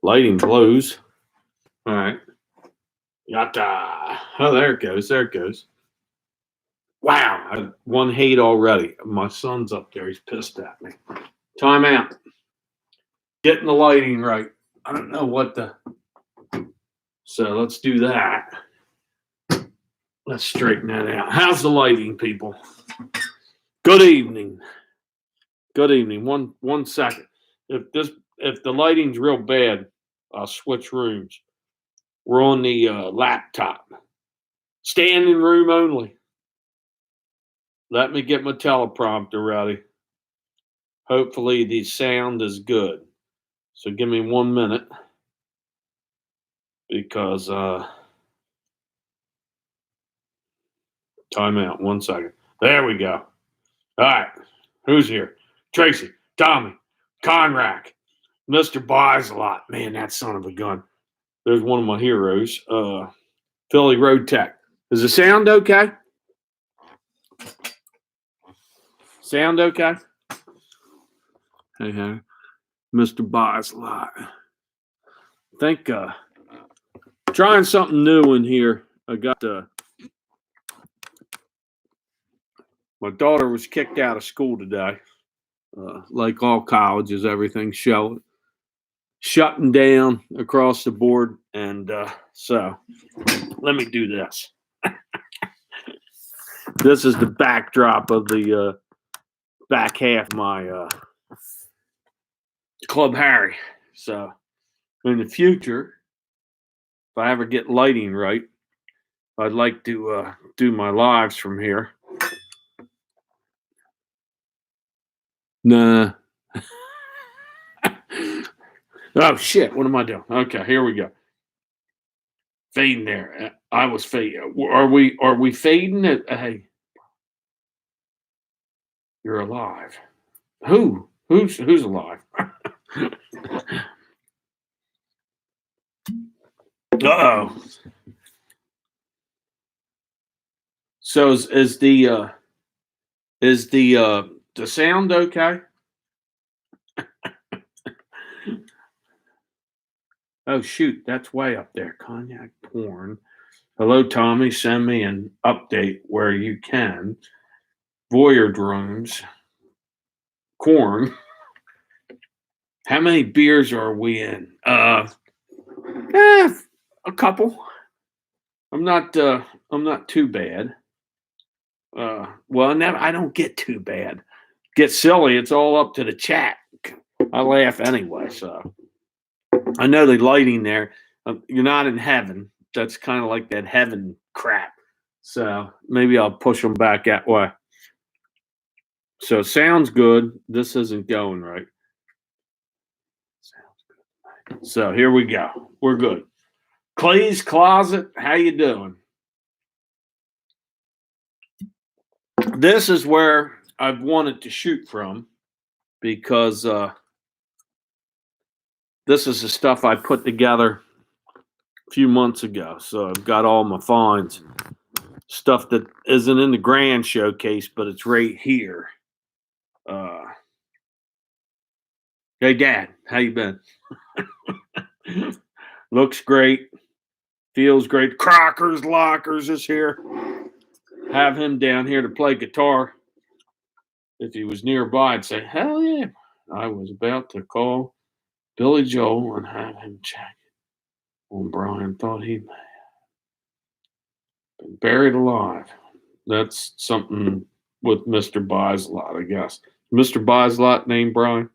Lighting blows. All right. Yatta. Oh, there it goes. There it goes. Wow. I had one hate already. My son's up there. He's pissed at me. Time out. Getting the lighting right. I don't know what the. So let's do that. Let's straighten that out. How's the lighting, people? Good evening. Good evening. One second. If the lighting's real bad, I'll switch rooms. We're on the laptop. Standing room only. Let me get my teleprompter ready. Hopefully the sound is good. So give me 1 minute because time out. 1 second. There we go. All right. Who's here? Tracy, Tommy, Conrack, Mr. Buys-A-Lot. Man, that son of a gun. There's one of my heroes. Philly Road Tech. Is the sound okay? Sound okay? Hey, Mr. Buys-A-Lot. I think trying something new in here. I got my daughter was kicked out of school today. Like all colleges, everything's shutting down across the board. And so let me do this. This is the backdrop of the back half of my Club Harry. So in the future, if I ever get lighting right, I'd like to do my lives from here. Nah. Oh, shit. What am I doing? Okay, here we go. Fading there. I was fading. Are we fading it? Hey. You're alive. Who's alive? Uh-oh. So is the sound okay? Oh shoot, that's way up there. Cognac porn. Hello, Tommy. Send me an update where you can. Voyeur drones. Corn. How many beers are we in? A couple. I'm not too bad. Well, never. I don't get too bad. Get silly. It's all up to the chat. I laugh anyway. So I know the lighting there. You're not in heaven. That's kind of like that heaven crap. So maybe I'll push them back that way. So sounds good. This isn't going right. Sounds good. So here we go. We're good. Clay's Closet. How you doing? This is where I've wanted to shoot from because this is the stuff I put together a few months ago. So I've got all my finds, stuff that isn't in the grand showcase, but it's right here. Hey, Dad, how you been? Looks great. Feels great. Crockers Lockers is here. Have him down here to play guitar. If he was nearby, I'd say, hell yeah. I was about to call Billy Joel and have him check it on Brian thought he may have been buried alive. That's something with Mr. Buys-A-Lot, I guess. Mr. Buys-A-Lot named Brian?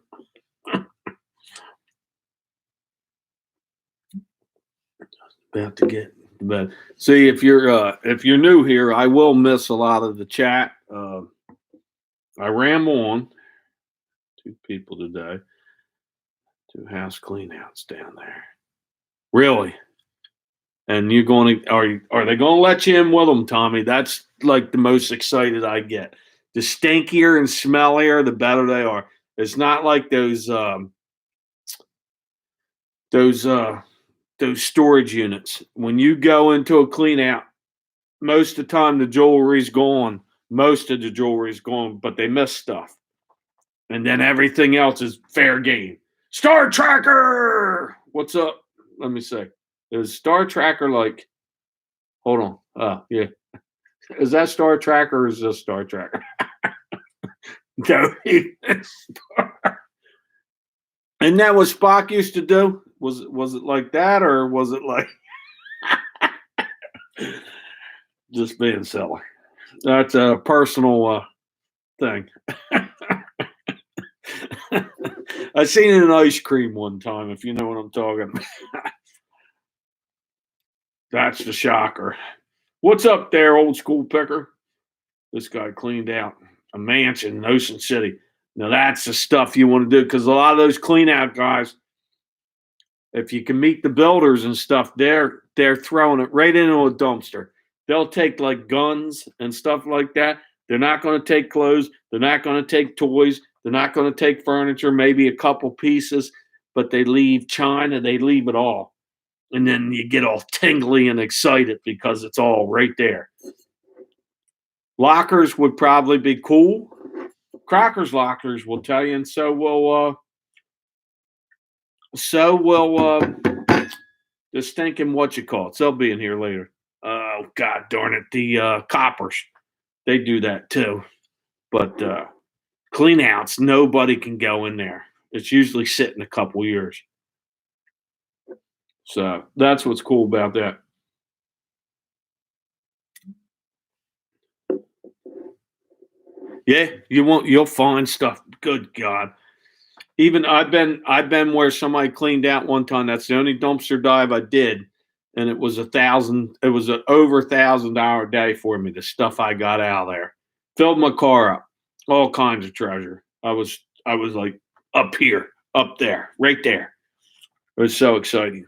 About to get to bed. See, if you're new here, I will miss a lot of the chat. I ram on. 2 people today. 2 house cleanouts down there. Really? And you're going to are they going to let you in with them, Tommy? That's like the most excited I get. The stinkier and smellier, the better they are. It's not like those storage units. When you go into a clean out, most of the time the jewelry's gone. Most of the jewelry's gone, but they miss stuff. And then everything else is fair game. Star Tracker! What's up? Let me see. Is Star Tracker like? Hold on. Yeah. Is that Star Tracker or is this Star Tracker? No. And that what Spock used to do? Was it like that or was it like just being silly? That's a personal thing. I seen an ice cream one time, if you know what I'm talking about. That's the shocker. What's up there, old school picker? This guy cleaned out a mansion in Ocean City. Now that's the stuff you want to do because a lot of those clean out guys, if you can meet the builders and stuff, they're throwing it right into a dumpster. They'll take like guns and stuff like that. They're not going to take clothes. They're not going to take toys. They're not going to take furniture, maybe a couple pieces, but they leave China. They leave it all. And then you get all tingly and excited because it's all right there. Lockers would probably be cool. Crocker's lockers will tell you, and so will the stinking what you call it. They'll be in here later. Oh God darn it, the coppers. They do that too. But clean outs, nobody can go in there. It's usually sitting a couple years. So that's what's cool about that. Yeah, you'll find stuff. Good God. Even I've been where somebody cleaned out one time. That's the only dumpster dive I did. And it was it was an over $1,000 day for me, the stuff I got out of there. Filled my car up. All kinds of treasure. I was like up here, up there, right there. It was so exciting.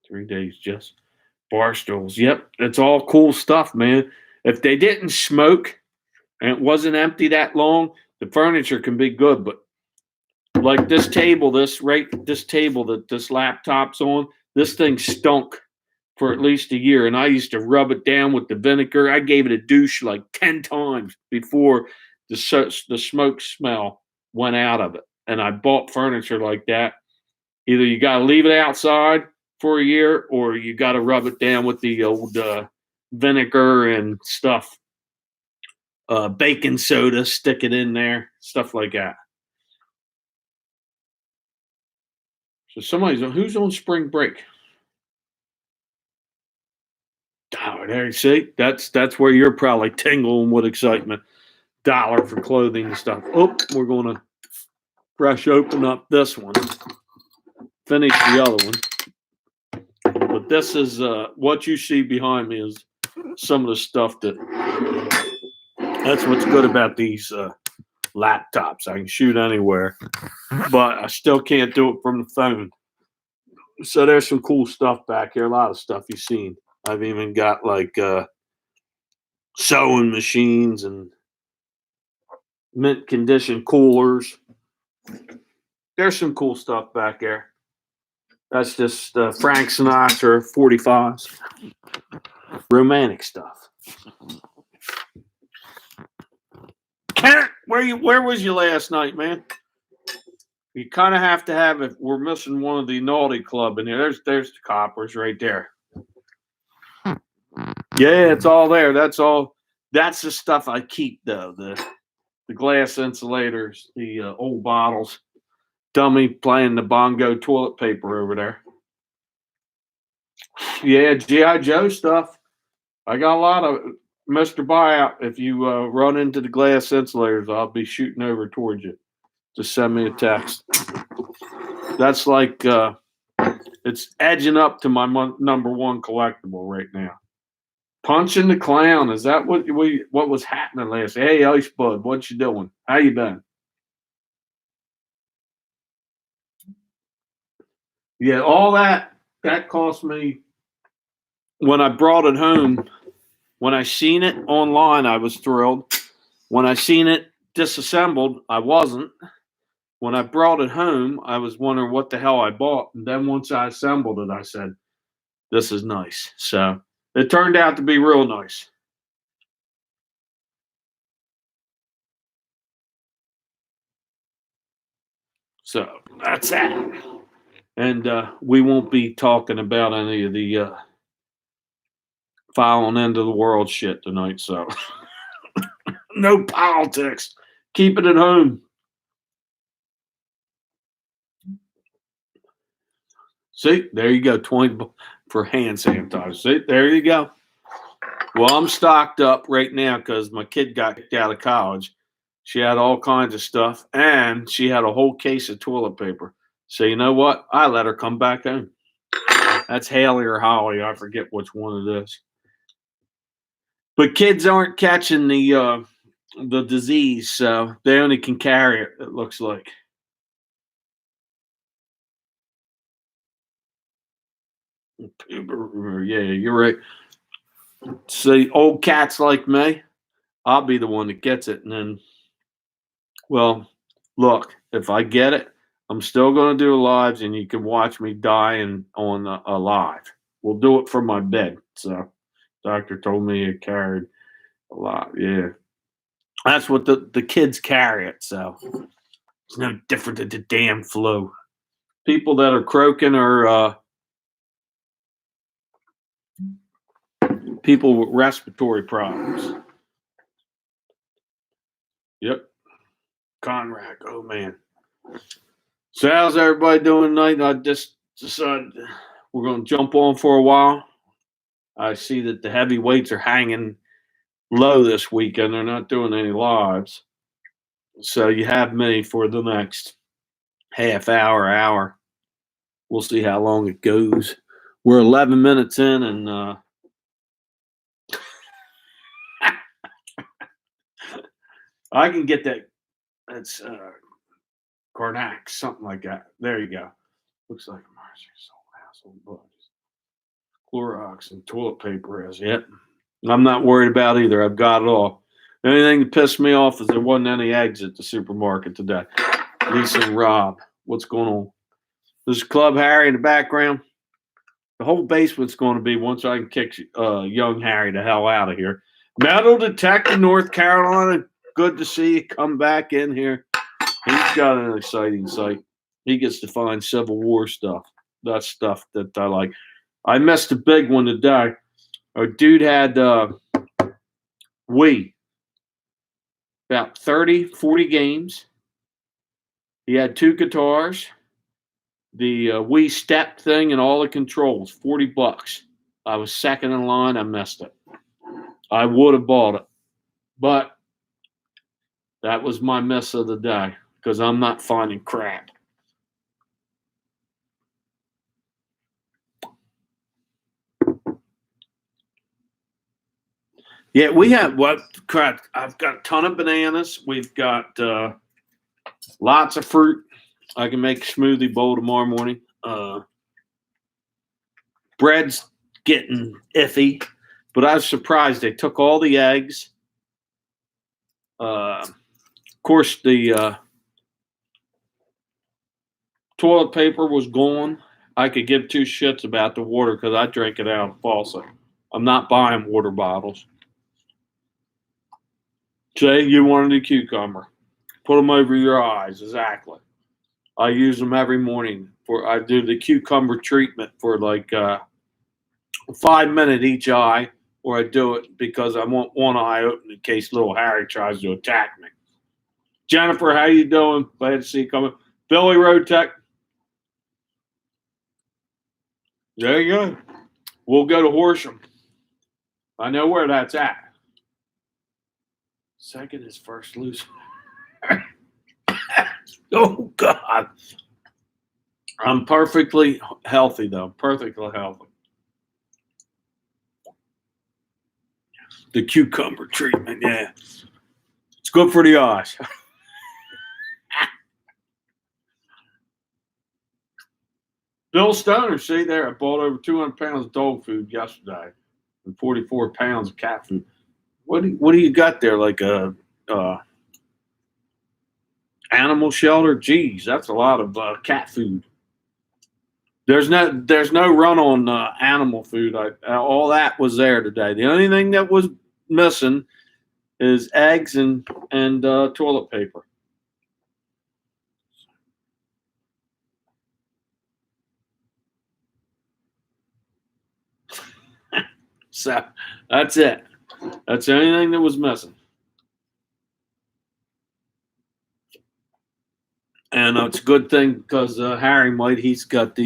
3 days just bar stools. Yep, it's all cool stuff, man. If they didn't smoke and it wasn't empty that long, the furniture can be good. But like this table, this table that this laptop's on, this thing stunk for at least a year. And I used to rub it down with the vinegar. I gave it a douche like 10 times before the smoke smell went out of it. And I bought furniture like that. Either you got to leave it outside for a year or you got to rub it down with the old vinegar and stuff. Baking soda, stick it in there, stuff like that. So who's on spring break? Oh, there you see. That's where you're probably tingling with excitement. Dollar for clothing and stuff. Oh, we're gonna fresh open up this one. Finish the other one. But this is what you see behind me is some of the stuff that's what's good about these laptops. I can shoot anywhere, but I still can't do it from the phone. So there's some cool stuff back here. A lot of stuff you've seen. I've even got like sewing machines and mint condition coolers. There's some cool stuff back there. That's just Frank Sinatra 45s. Romantic stuff. Kent, where was you last night, man? You kind of have to have it. We're missing one of the naughty club in here. There's the coppers right there. Yeah, it's all there. That's all. That's the stuff I keep though. The glass insulators, the old bottles. Dummy playing the bongo toilet paper over there. Yeah, G.I. Joe stuff. I got a lot of Mr. Buyout. If you run into the glass insulators, I'll be shooting over towards you. Just send me a text. That's like it's edging up to my number one collectible right now. Punching the Clown. Is that what was happening last? Hey, Ice Bud, what you doing? How you been? Yeah, all that cost me when I brought it home. When I seen it online, I was thrilled. When I seen it disassembled, I wasn't. When I brought it home, I was wondering what the hell I bought. And then once I assembled it, I said, this is nice. So it turned out to be real nice. So that's that. And we won't be talking about any of the filing end of the world shit tonight. So no politics. Keep it at home. See, there you go. 20 for hand sanitizer. See, there you go. Well, I'm stocked up right now because my kid got kicked out of college. She had all kinds of stuff, and she had a whole case of toilet paper. So you know what? I let her come back home. That's Haley or Holly. I forget which one it is. But kids aren't catching the disease, so they only can carry it. It looks like. Yeah, you're right. See, old cats like me, I'll be the one that gets it, and then, well, look, if I get it, I'm still going to do lives, and you can watch me dying on a live. We'll do it from my bed. So, doctor told me it carried a lot. Yeah, that's what the kids carry it. So it's no different than the damn flu. People that are croaking are people with respiratory problems. Yep. Conrack. Oh man. So how's everybody doing tonight? I just decided we're going to jump on for a while. I see that the heavyweights are hanging low this weekend. They're not doing any lives. So you have me for the next half hour. We'll see how long it goes. We're 11 minutes in, and I can get that. That's Carnac, something like that. There you go. Looks like asshole bugs. Clorox and toilet paper is it. I'm not worried about either. I've got it all. The only thing that pissed me off is there wasn't any eggs at the supermarket today. Lisa and Rob, what's going on? There's Club Harry in the background. The whole basement's going to be once I can kick young Harry the hell out of here. Metal Detector, North Carolina. Good to see you come back in here. He's got an exciting site. He gets to find Civil War stuff. That's stuff that I like. I missed a big one today. A dude had Wii. About 30, 40 games. He had 2 guitars, the Wii step thing, and all the controls. $40. I was second in line. I missed it. I would have bought it, but that was my miss of the day because I'm not finding crap. Yeah, we have what crap. I've got a ton of bananas. We've got lots of fruit. I can make a smoothie bowl tomorrow morning. Bread's getting iffy, but I was surprised they took all the eggs. Of course, the toilet paper was gone. I could give 2 shits about the water because I drink it out of faucet. I'm not buying water bottles. Jay, you wanted a cucumber. Put them over your eyes. Exactly. I use them every morning. I do the cucumber treatment for like 5 minutes each eye, or I do it because I want one eye open in case little Harry tries to attack me. Jennifer, how you doing? Glad to see you coming. Billy Road Tech. There you go. We'll go to Horsham. I know where that's at. Second is first loose. Oh, God. I'm perfectly healthy, though. Perfectly healthy. The cucumber treatment, yeah. It's good for the eyes. Bill Stoner, see there, I bought over 200 pounds of dog food yesterday and 44 pounds of cat food. What do you got there? Like a animal shelter? Geez, that's a lot of cat food. There's no run on animal food. All that was there today. The only thing that was missing is eggs and toilet paper. So that's it. That's the only thing that was missing. And it's a good thing because Harry Might, he's got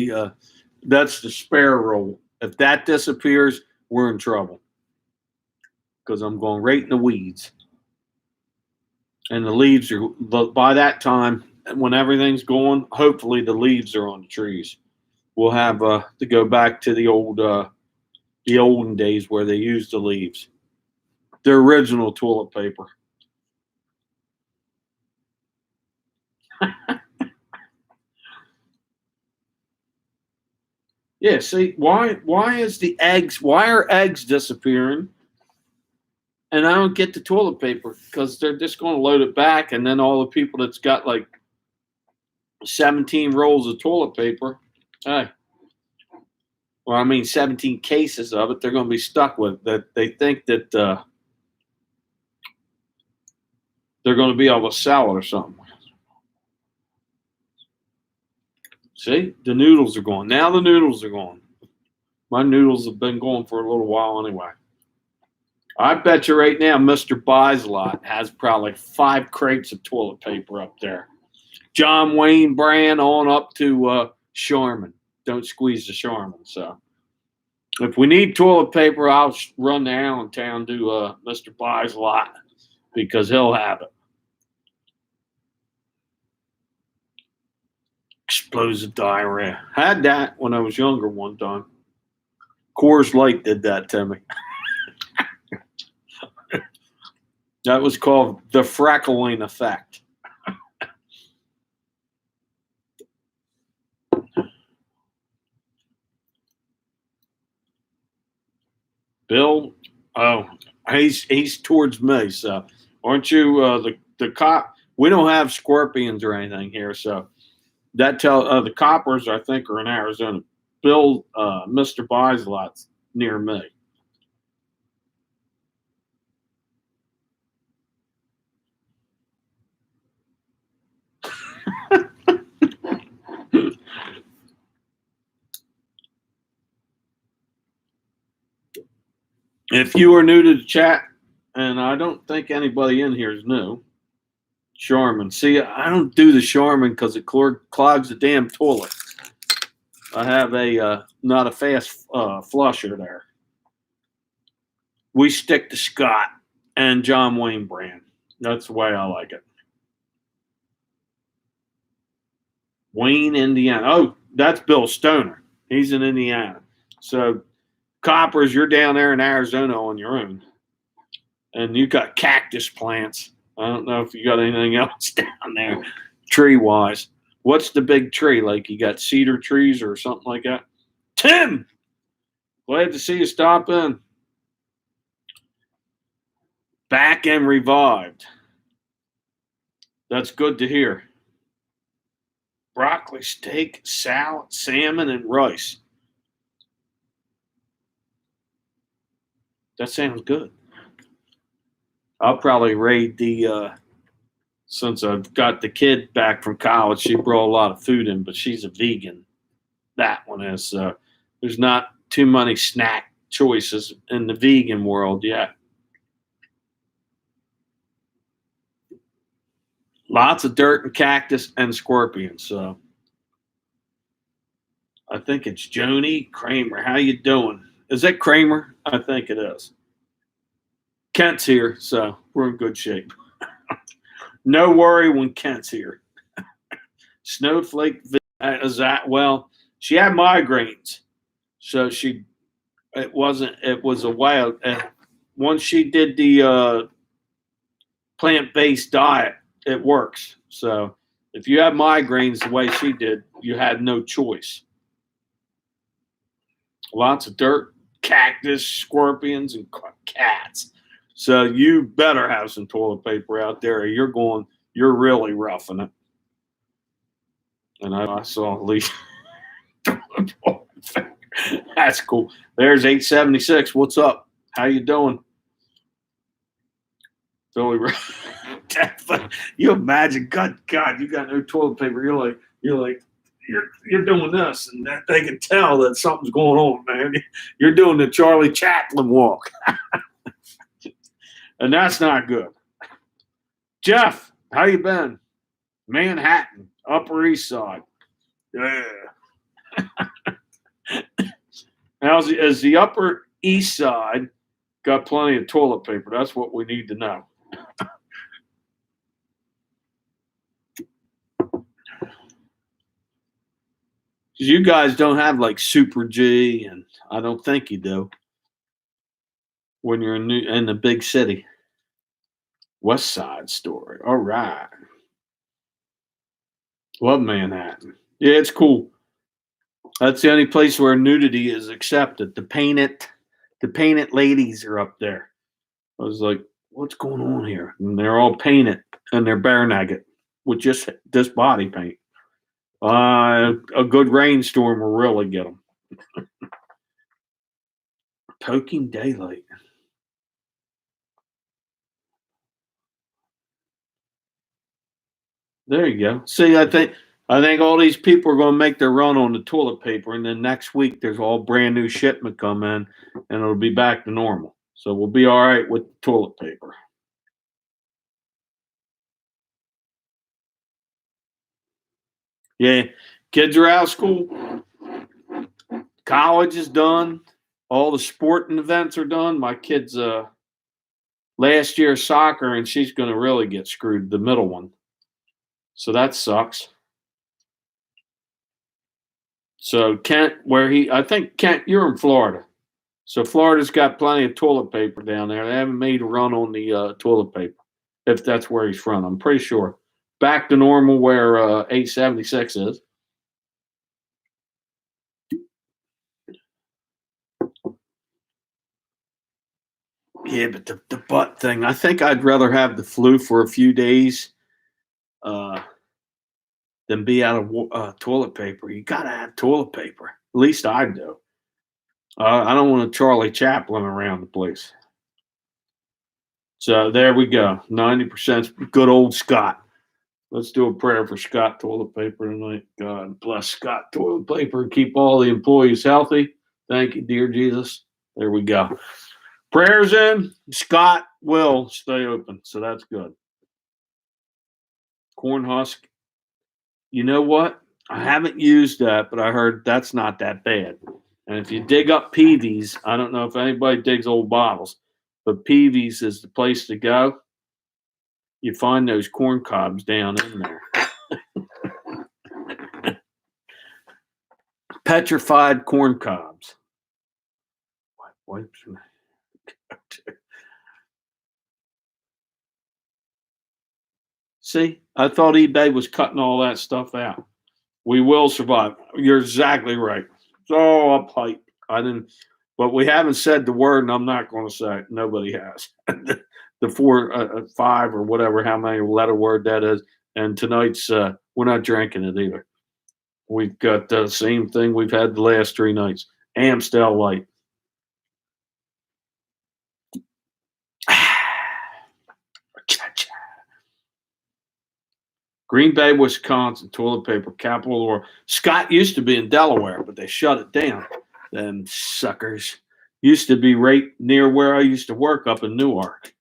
that's the spare roll. If that disappears, we're in trouble because I'm going right in the weeds. And the leaves are, by that time, when everything's going, hopefully the leaves are on the trees. We'll have to go back to the olden days where they used the leaves, the original toilet paper. Yeah, see, why are eggs disappearing? And I don't get the toilet paper because they're just going to load it back, and then all the people that's got like 17 rolls of toilet paper, hey, well, I mean 17 cases of it, they're going to be stuck with that. They think that they're going to be able to sell it or something. See, the noodles are gone. Now the noodles are gone. My noodles have been going for a little while anyway. I bet you right now, Mr. Buys a Lot has probably 5 crates of toilet paper up there. John Wayne brand on up to Charmin. Don't squeeze the Charmin. So if we need toilet paper, I'll run to Allentown to Mr. Buys a Lot because he'll have it. Explosive diarrhea. Had that when I was younger one time. Coors Light did that to me. That was called the Freckling effect. Bill, oh, he's towards me. So aren't you the cop? We don't have scorpions or anything here, so that the coppers I think are in Arizona. Bill, Mr. Buys a Lot's near me. If you are new to the chat, and I don't think anybody in here is new, Charmin. See, I don't do the Charmin because it clogs the damn toilet. I have a not a fast flusher there. We stick to Scott and John Wayne brand. That's the way I like it. Wayne, Indiana. Oh, that's Bill Stoner. He's in Indiana. So, coppers, you're down there in Arizona on your own. And you got cactus plants. I don't know if you got anything else down there tree wise. What's the big tree? Like you got cedar trees or something like that? Tim, glad to see you stop in. Back and revived. That's good to hear. Broccoli, steak, salad, salmon, and rice. That sounds good. I'll probably raid since I've got the kid back from college, she brought a lot of food in, but she's a vegan. That one is. There's not too many snack choices in the vegan world yet. Lots of dirt and cactus and scorpions. So I think it's Joni Kramer. How you doing? Is that Kramer? I think it is. Kent's here, so we're in good shape. No worry when Kent's here. Snowflake is that well? She had migraines, so it was a while. Once she did the plant-based diet, it works. So if you have migraines the way she did, you had no choice. Lots of dirt, cactus, scorpions, and cats. So you better have some toilet paper out there, or you're really roughing it. And I saw at least that's cool. There's 876. What's up? How you doing? Billy, you imagine, God, you got no toilet paper. You're like, you're doing this, and they can tell that something's going on, man. You're doing the Charlie Chaplin walk, and that's not good. Jeff, how you been? Manhattan, Upper East Side. Yeah. Now, is the Upper East Side got plenty of toilet paper? That's what we need to know. You guys don't have like Super G, and I don't think you do when you're in the big city. West Side Story. All right. Love Manhattan. Yeah, it's cool. That's the only place where nudity is accepted. The painted ladies are up there. I was like, what's going on here? And they're all painted and they're bare naked with just this body paint. A good rainstorm will really get them. Poking daylight. There you go. See, I think all these people are going to make their run on the toilet paper, and then next week there's all brand new shipment come in, and it'll be back to normal. So we'll be all right with toilet paper. Yeah, kids are out of school. College is done. All the sporting events are done. My kid's last year soccer, and she's going to really get screwed, the middle one. So that sucks. So Kent, I think Kent, you're in Florida. So Florida's got plenty of toilet paper down there. They haven't made a run on the toilet paper, if that's where he's from. I'm pretty sure. Back to normal where 876 is. Yeah, but the butt thing, I think I'd rather have the flu for a few days than be out of toilet paper. You got to have toilet paper. At least I do. I don't want a Charlie Chaplin around the place. So there we go. 90% good old Scott. Let's do a prayer for Scott toilet paper tonight. God bless Scott toilet paper and keep all the employees healthy. Thank you, dear Jesus. There we go. Prayers in. Scott will stay open. So that's good. Corn husk. You know what? I haven't used that, but I heard that's not that bad. And if you dig up Peavy's, I don't know if anybody digs old bottles, but Peavy's is the place to go. You find those corn cobs down in there. Petrified corn cobs. See, I thought eBay was cutting all that stuff out. We will survive. You're exactly right. It's all uphype. I didn't, but we haven't said the word, and I'm not going to say it. Nobody has. The 4, 5, or whatever, how many letter word that is. And tonight's, we're not drinking it either. We've got the same thing we've had the last 3 nights. Amstel Light. Green Bay, Wisconsin, toilet paper capital. Or Scott used to be in Delaware, but they shut it down. Them suckers. Used to be right near where I used to work up in Newark.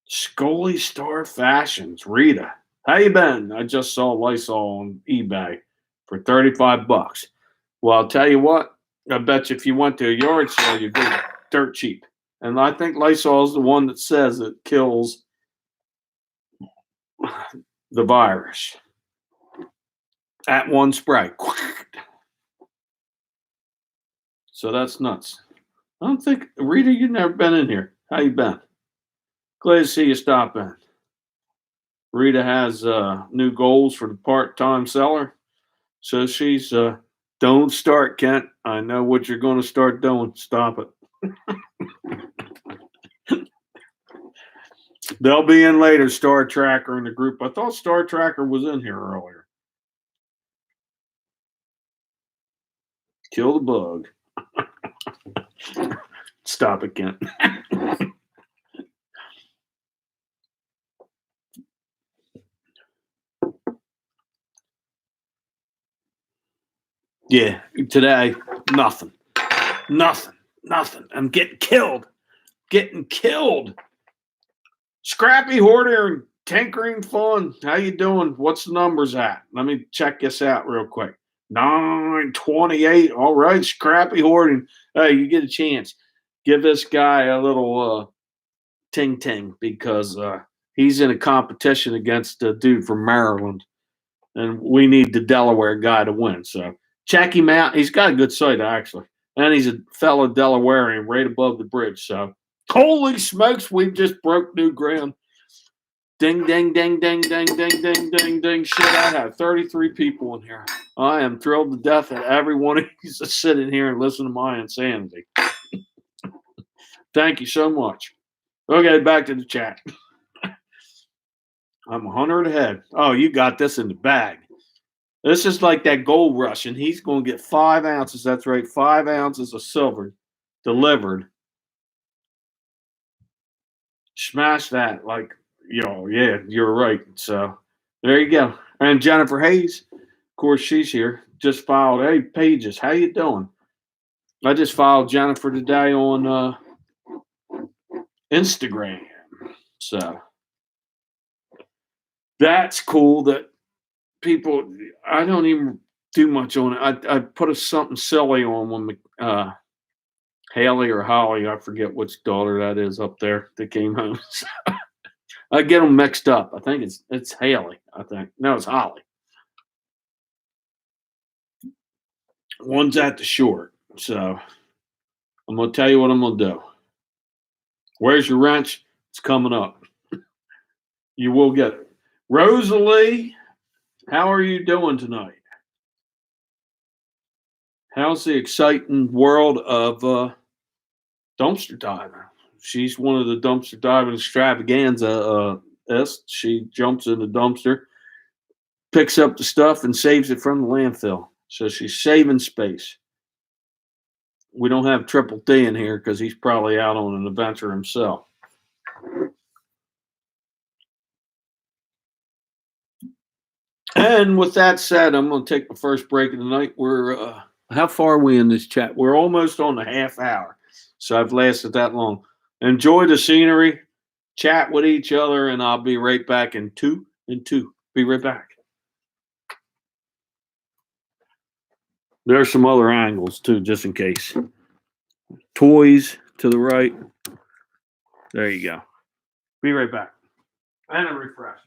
Scully Star Fashions, Rita. How you been? I just saw Lysol on eBay for $35. Well, I'll tell you what. I bet you if you went to a yard sale, you'd get dirt cheap. And I think Lysol is the one that says it kills the virus at one spray. So that's nuts. I don't think, Rita, you've never been in here. How you been? Glad to see you stop in. Rita has new goals for the part-time seller. So she's, don't start, Kent. I know what you're going to start doing. Stop it. They'll be in later, Star Tracker in the group. I thought Star Tracker was in here earlier. Kill the bug. Stop it, Kent. Yeah, today, nothing. I'm getting killed. Scrappy Hoarder and Tinkering Fun. How you doing? What's the numbers at? Let me check this out real quick. 928. All right, Scrappy Hoarding. Hey, you get a chance. Give this guy a little ting because he's in a competition against a dude from Maryland, and we need the Delaware guy to win. So check him out. He's got a good site actually, and he's a fellow Delawarean right above the bridge. So holy smokes, we've just broke new ground. Ding, ding, ding, ding, ding, ding, ding, ding, ding. Shit, I have 33 people in here. I am thrilled to death that every one of you is sitting here and listening to my insanity. Thank you so much. Okay, back to the chat. I'm 100 ahead. Oh, you got this in the bag. This is like that gold rush, and he's going to get 5 ounces. That's right, 5 ounces of silver delivered. Smash that. Like, yeah, you're right. So there you go. And Jennifer Hayes, of course, she's here. Just filed. Hey, Pages, how you doing? I just followed Jennifer today on Instagram. So that's cool that people, I don't even do much on it. I put something silly on when Haley or Holly, I forget which daughter that is up there that came home. I get them mixed up. I think it's Haley. I think no, it's Holly. One's at the short. So I'm gonna tell you what I'm gonna do. Where's your wrench? It's coming up. You will get it. Rosalie, how are you doing tonight? How's the exciting world of dumpster diving? She's one of the dumpster diving extravaganza. She jumps in the dumpster, picks up the stuff, and saves it from the landfill. So she's saving space. We don't have Triple D in here because he's probably out on an adventure himself. And with that said, I'm going to take the first break of the night. We're how far are we in this chat? We're almost on the half hour, so I've lasted that long. Enjoy the scenery, chat with each other, and I'll be right back in 2 and 2. Be right back. There's some other angles too, just in case. Toys to the right. There you go. Be right back. And a refresh.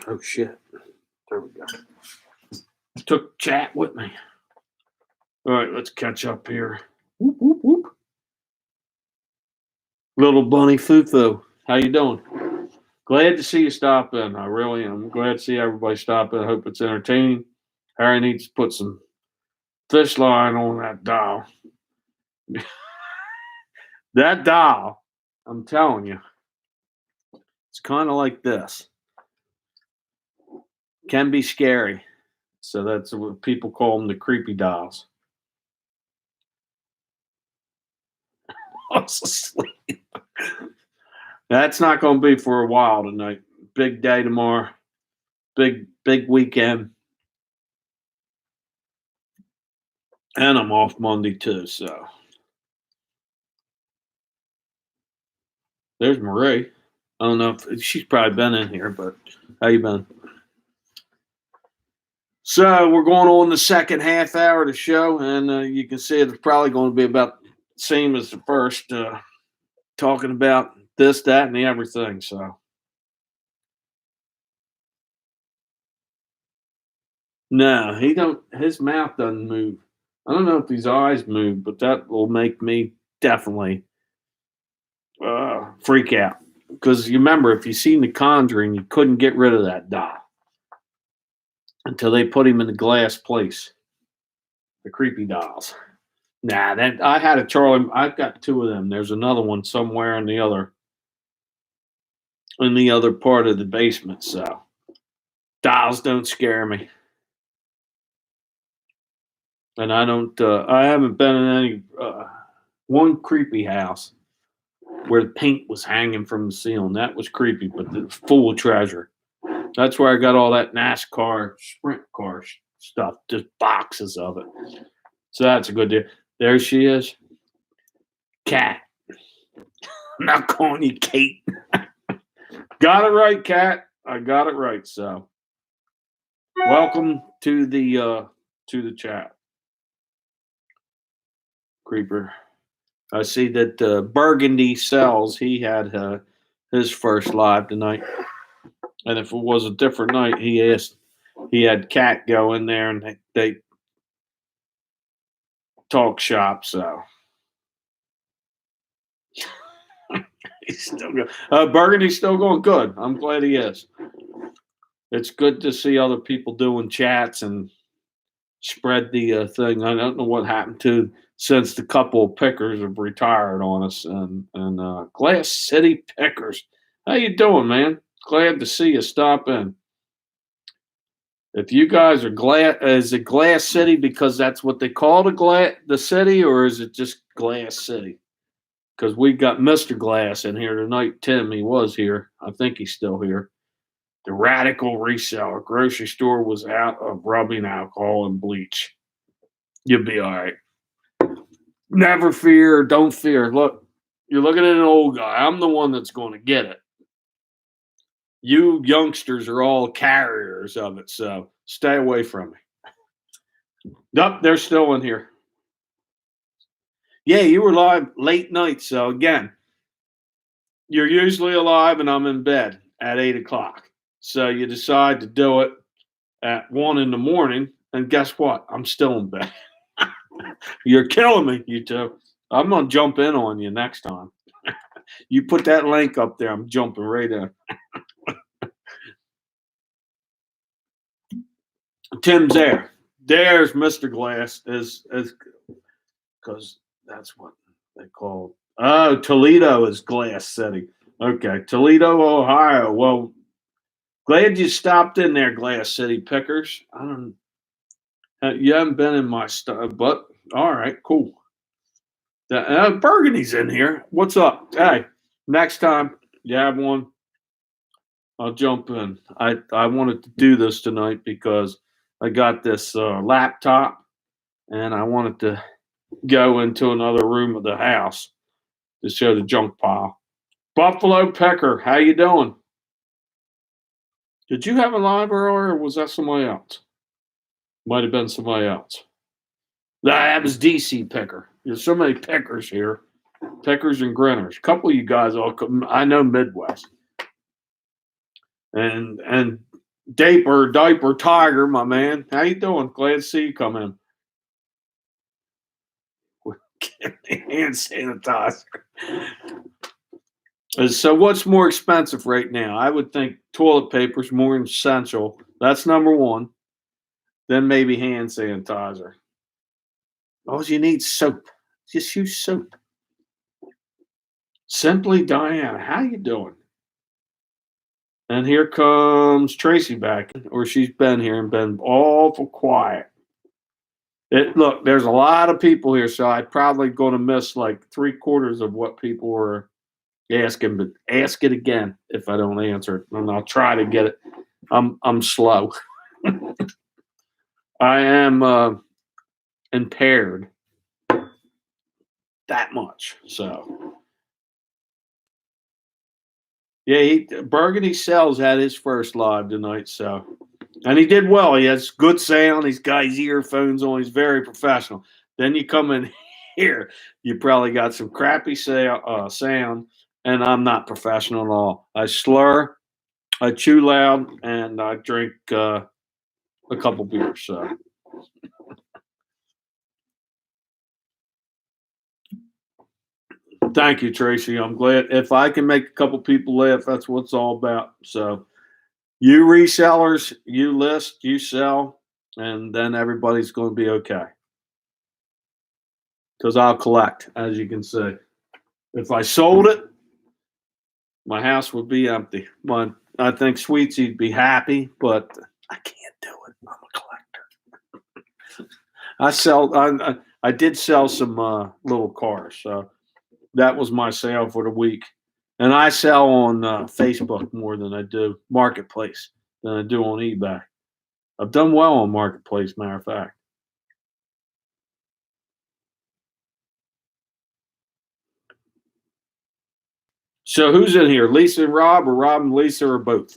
Oh shit. There we go. Took chat with me. All right, let's catch up here. Whoop, whoop, whoop. Little Bunny Fufu, how you doing? Glad to see you stop in. I really am. Glad to see everybody stop in. I hope it's entertaining. Harry needs to put some fish line on that dial. That dial, I'm telling you, it's kind of like this. Can be scary. So that's what people call them, the creepy dials. I was asleep. That's not going to be for a while tonight. Big day tomorrow. Big weekend. And I'm off Monday too, so there's Marie. I don't know if she's probably been in here, but how you been? So we're going on the second half hour of the show, and you can see it's probably going to be about the same as the first, talking about this, that, and the everything. So no, he don't. His mouth doesn't move. I don't know if his eyes move, but that will make me definitely freak out. Because you remember, if you seen The Conjuring, you couldn't get rid of that doll until they put him in the glass place. The creepy dolls. Nah, that I had a Charlie. I've got two of them. There's another one somewhere in the other part of the basement. So dolls don't scare me, and I don't. I haven't been in any one creepy house where the paint was hanging from the ceiling. That was creepy, but full of treasure. That's where I got all that NASCAR sprint car stuff, just boxes of it. So that's a good deal. There she is. Cat. I'm not calling you Kate. Got it right, Cat. I got it right. So welcome to the chat. Creeper. I see that Burgundy Sells, he had his first live tonight. And if it was a different night, he had Cat go in there and they talk shop. So he's still good. Burgundy's still going good. I'm glad he is. It's good to see other people doing chats and spread the thing. I don't know what happened to since the couple of pickers have retired on us. And Glass City Pickers, how you doing, man? Glad to see you stop in. If you guys are glad, is it Glass City because that's what they call the city, or is it just Glass City? Because we got Mr. Glass in here tonight. Tim, he was here. I think he's still here. The radical reseller. Grocery store was out of rubbing alcohol and bleach. You'll be all right. Never fear. Don't fear. Look, you're looking at an old guy. I'm the one that's going to get it. You youngsters are all carriers of it, so stay away from me. Nope, they're still in here. Yeah, you were live late night, so again, you're usually alive and I'm in bed at 8 o'clock. So you decide to do it at 1 in the morning, and guess what? I'm still in bed. You're killing me, you two. I'm going to jump in on you next time. You put that link up there, I'm jumping right in. Tim's there. There's Mr. Glass, because that's what they call. Oh, Toledo is Glass City. Okay, Toledo, Ohio. Well, glad you stopped in there, Glass City Pickers. I don't. You haven't been in my stuff, but all right, cool. Burgundy's in here. What's up? Hey, next time you have one, I'll jump in. I wanted to do this tonight because I got this laptop, and I wanted to go into another room of the house to show the junk pile. Buffalo Pecker, how you doing? Did you have a live earlier, or was that somebody else? Might have been somebody else. That was DC Picker. There's so many pickers here. Pickers and grinners. A couple of you guys all come, I know Midwest. And Diaper Tiger, my man. How you doing? Glad to see you come in. Hand sanitizer. So what's more expensive right now? I would think toilet paper is more essential. That's number one. Then maybe hand sanitizer. All you need soap. Just use soap. Simply Diana, how you doing? And here comes Tracy back, or she's been here and been awful quiet. Look, there's a lot of people here, so I'm probably going to miss like 3/4 of what people were Ask him, but ask it again if I don't answer it, and I'll try to get it. I'm slow. I am impaired that much. So yeah, Burgundy Cells had his first live tonight. So and he did well. He has good sound. He's got his earphones on. He's very professional. Then you come in here, you probably got some crappy sound, and I'm not professional at all. I slur, I chew loud, and I drink a couple beers. So thank you, Tracy. I'm glad if I can make a couple people laugh. That's what it's all about. So you resellers, you list, you sell, and then everybody's going to be okay. Because I'll collect, as you can see. If I sold it, my house would be empty. I think Sweetsy'd be happy, but I can't do it. I'm a collector. I did sell some little cars, so that was my sale for the week. And I sell on Facebook more than I do Marketplace than I do on eBay. I've done well on Marketplace, matter of fact. So who's in here? Lisa and Rob, or Rob and Lisa, or both?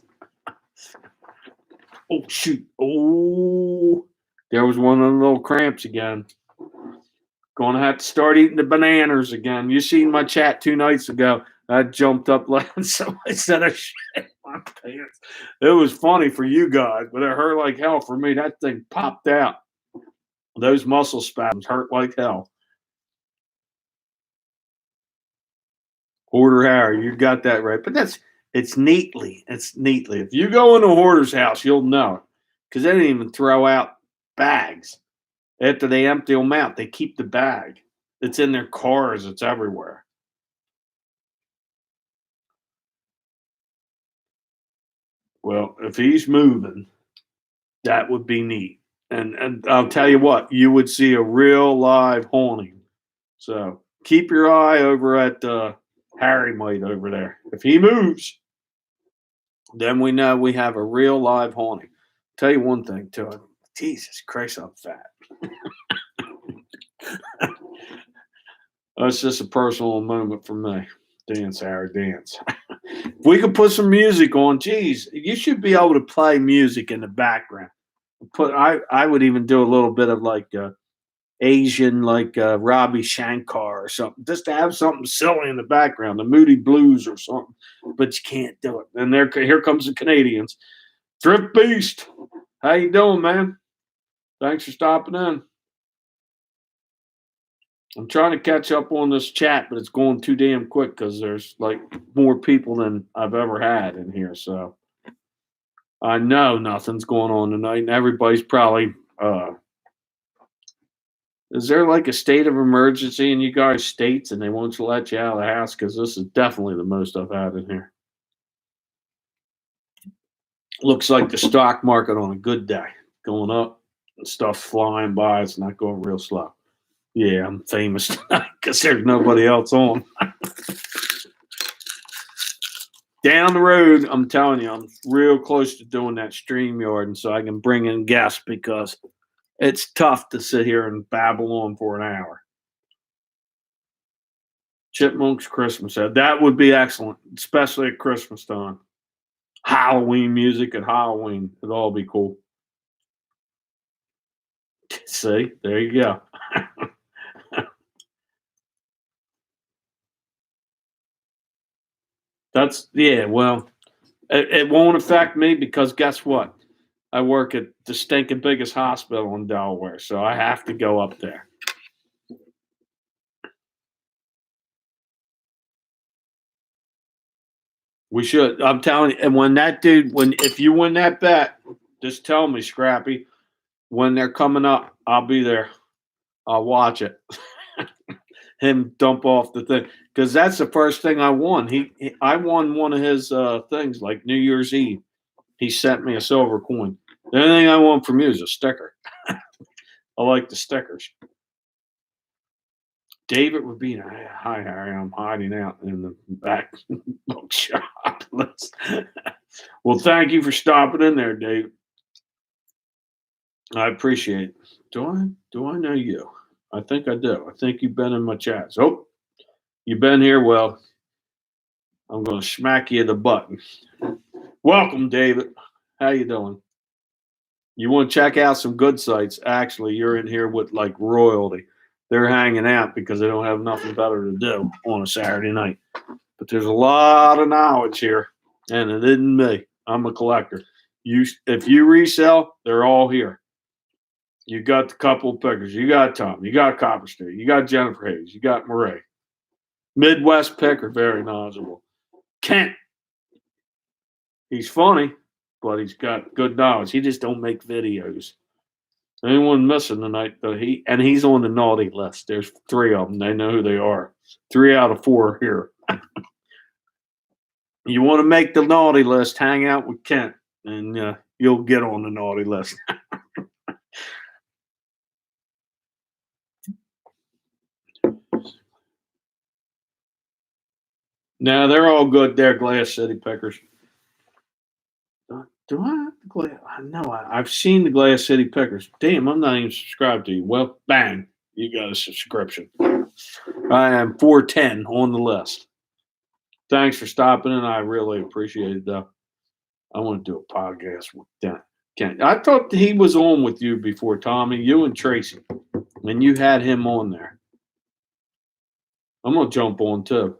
Oh shoot! Oh, there was one of the little cramps again. Gonna have to start eating the bananas again. You seen my chat 2 nights ago. I jumped up like somebody said I shit my pants. It was funny for you guys, but it hurt like hell for me. That thing popped out. Those muscle spasms hurt like hell. Hoarder Harry, you got that right. But it's neatly. It's neatly. If you go in a hoarder's house, you'll know because they didn't even throw out bags after they empty them out. They keep the bag. It's in their cars. It's everywhere. Well, if he's moving, that would be neat. And I'll tell you what, you would see a real live haunting. So keep your eye over at Harry Might over there. If he moves, then we know we have a real live haunting. Tell you one thing too. Jesus Christ, I'm fat. That's just a personal moment for me. Dance, Harry, dance. If we could put some music on, geez, you should be able to play music in the background. I would even do a little bit of like Asian, like Ravi Shankar or something, just to have something silly in the background, the Moody Blues or something. But you can't do it. And here comes the Canadians. Thrift Beast, how you doing, man? Thanks for stopping in. I'm trying to catch up on this chat, but it's going too damn quick because there's like more people than I've ever had in here. So I know nothing's going on tonight, and everybody's probably. Is there like a state of emergency in you guys' states, and they won't let you out of the house? Because this is definitely the most I've had in here. Looks like the stock market on a good day going up, and stuff flying by. It's not going real slow. Yeah, I'm famous tonight because there's nobody else on. Down the road, I'm telling you, I'm real close to doing that StreamYard, and so I can bring in guests because it's tough to sit here and babble on for an hour. Chipmunks Christmas set. That would be excellent, especially at Christmas time. Halloween music at Halloween. It'd all be cool. See, there you go. Well, it won't affect me because guess what? I work at the stinking biggest hospital in Delaware, so I have to go up there. We should. I'm telling you. And when that dude, if you win that bet, just tell me, Scrappy. When they're coming up, I'll be there. I'll watch it. Him dump off the thing because that's the first thing I won. I won one of his things like New Year's Eve. He sent me a silver coin. The only thing I want from you is a sticker. I like the stickers. David Rabina. Hi, Harry. I'm hiding out in the back bookshop. Well, thank you for stopping in there, Dave. I appreciate it. Do I know you? I think I do. I think you've been in my chats. Oh, you've been here. Well, I'm going to smack you in the button. Welcome, David. How you doing? You want to check out some good sites? Actually, you're in here with like royalty. They're hanging out because they don't have nothing better to do on a Saturday night. But there's a lot of knowledge here, and it isn't me. I'm a collector. If you resell, they're all here. You got the couple of pickers. You got Tom. You got Copper State. You got Jennifer Hayes. You got Murray. Midwest picker, very knowledgeable. Kent. He's funny, but he's got good knowledge. He just don't make videos. Anyone missing tonight, though, he's on the naughty list. There's 3 of them. They know who they are. 3 out of 4 are here. You want to make the naughty list, hang out with Kent, and you'll get on the naughty list. No, they're all good. They're Glass City pickers. Do I have the Glass? I know I've seen the Glass City pickers. Damn, I'm not even subscribed to you. Well, bang, you got a subscription. I am 410 on the list. Thanks for stopping in. I really appreciate it, though. I want to do a podcast with Kent. I thought he was on with you before, Tommy. You and Tracy, and you had him on there. I'm gonna jump on too.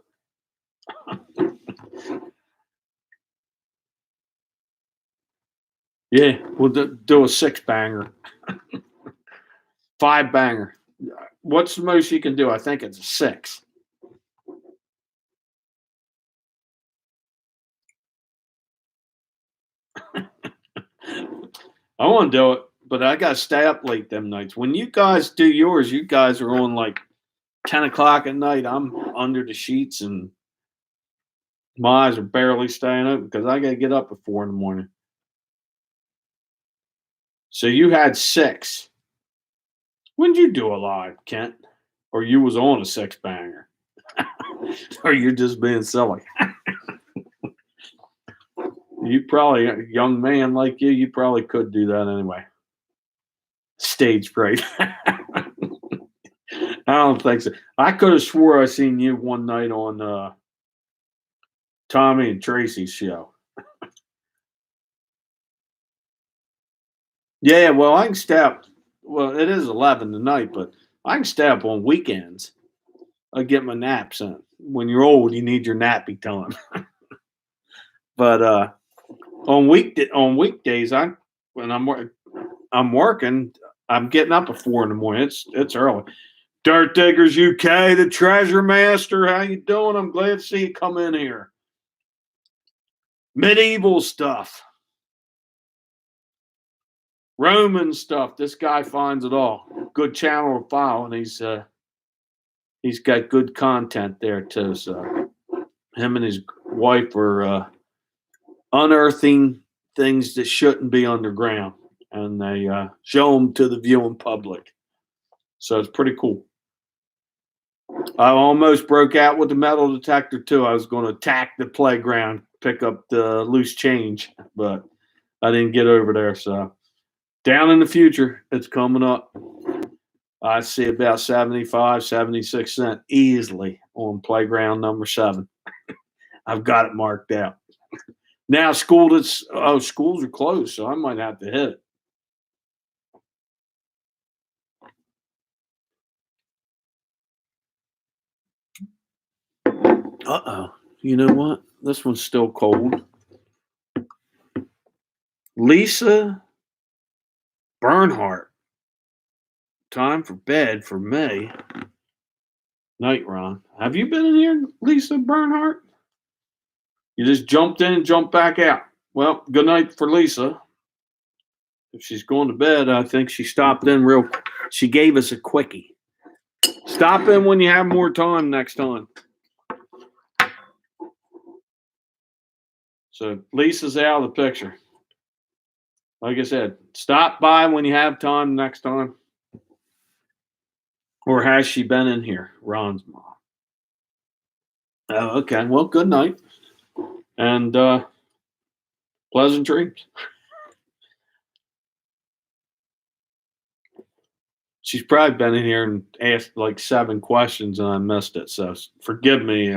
Yeah, we'll do a 6-banger, 5-banger. What's the most you can do? I think it's a 6. I want to do it, but I got to stay up late them nights. When you guys do yours, you guys are on like 10 o'clock at night. I'm under the sheets and my eyes are barely staying open because I got to get up at 4 in the morning. So you had 6. When did you do a live, Kent? Or you was on a 6-banger? Or you're just being silly? You probably, a young man like you probably could do that anyway. Stage fright. I don't think so. I could have swore I seen you one night on Tommy and Tracy's show. Yeah, well, I can stay up. Well, it is 11 tonight, but I can stay up on weekends. I get my naps in. When you're old, you need your nappy time. But on weekdays, when I'm working, I'm getting up at 4 in the morning. It's early. Dirt Diggers UK, the Treasure Master. How you doing? I'm glad to see you come in here. Medieval stuff. Roman stuff. This guy finds it all. Good channel to follow, and he's got good content there too. So him and his wife are unearthing things that shouldn't be underground, and they show them to the viewing public. So it's pretty cool. I almost broke out with the metal detector too. I was going to attack the playground, pick up the loose change, but I didn't get over there. So down in the future, it's coming up. I see about 75, 76 cents easily on playground number 7. I've got it marked out. Now schools are closed, so I might have to hit it. Uh-oh. You know what? This one's still cold. Lisa Bernhardt. Time for bed for me. Night, Ron. Have you been in here, Lisa Bernhardt? You just jumped in and jumped back out. Well, good night for Lisa. If she's going to bed, I think she stopped in real quick. She gave us a quickie. Stop in when you have more time next time. So Lisa's out of the picture. Like I said, stop by when you have time next time. Or has she been in here? Ron's mom. Oh, okay. Well, good night. And pleasant dreams. She's probably been in here and asked like 7 questions and I missed it. So forgive me,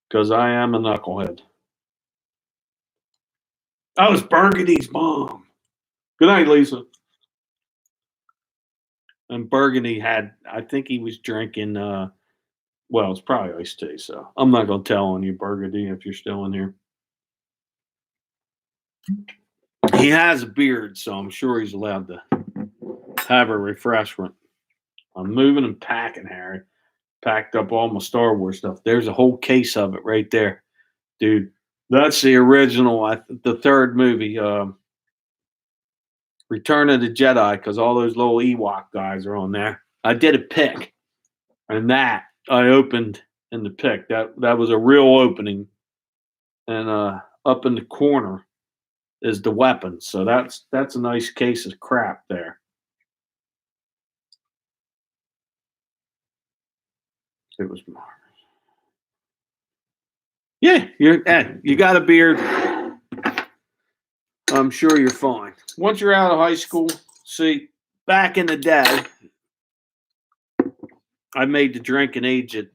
because I am a knucklehead. Oh, it's Burgundy's mom. Good night, Lisa. And Burgundy had, I think he was drinking, well, it's probably iced tea. So I'm not going to tell on you, Burgundy, if you're still in here. He has a beard, so I'm sure he's allowed to have a refreshment. I'm moving and packing, Harry. Packed up all my Star Wars stuff. There's a whole case of it right there, dude. That's the original, the third movie, Return of the Jedi, because all those little Ewok guys are on there. I did a pick, and that I opened in the pick. That was a real opening, and up in the corner is the weapon. So that's a nice case of crap there. It was marvelous. Yeah, you got a beard. I'm sure you're fine. Once you're out of high school, see, back in the day, I made the drinking age at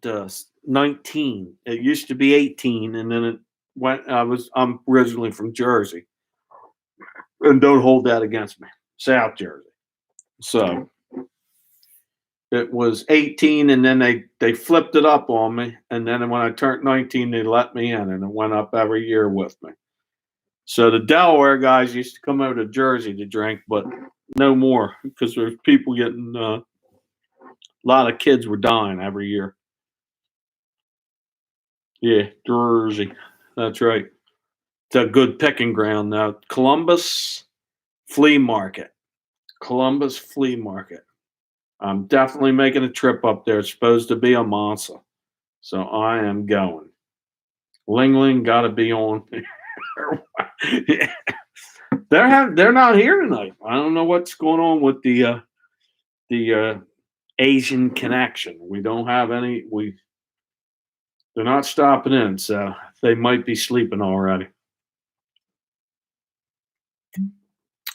19. It used to be 18, and then it went. I'm originally from Jersey, and don't hold that against me, South Jersey. So it was 18, and then they flipped it up on me, and then when I turned 19, they let me in, and it went up every year with me. So the Delaware guys used to come over to Jersey to drink, but no more because there's people getting. A lot of kids were dying every year. Yeah, Jersey. That's right. It's a good picking ground now. Columbus Flea Market. Columbus Flea Market. I'm definitely making a trip up there. It's supposed to be a monster. So I am going. Ling Ling got to be on. They're not here tonight. I don't know what's going on with the Asian connection. We don't have any. They're not stopping in, so they might be sleeping already.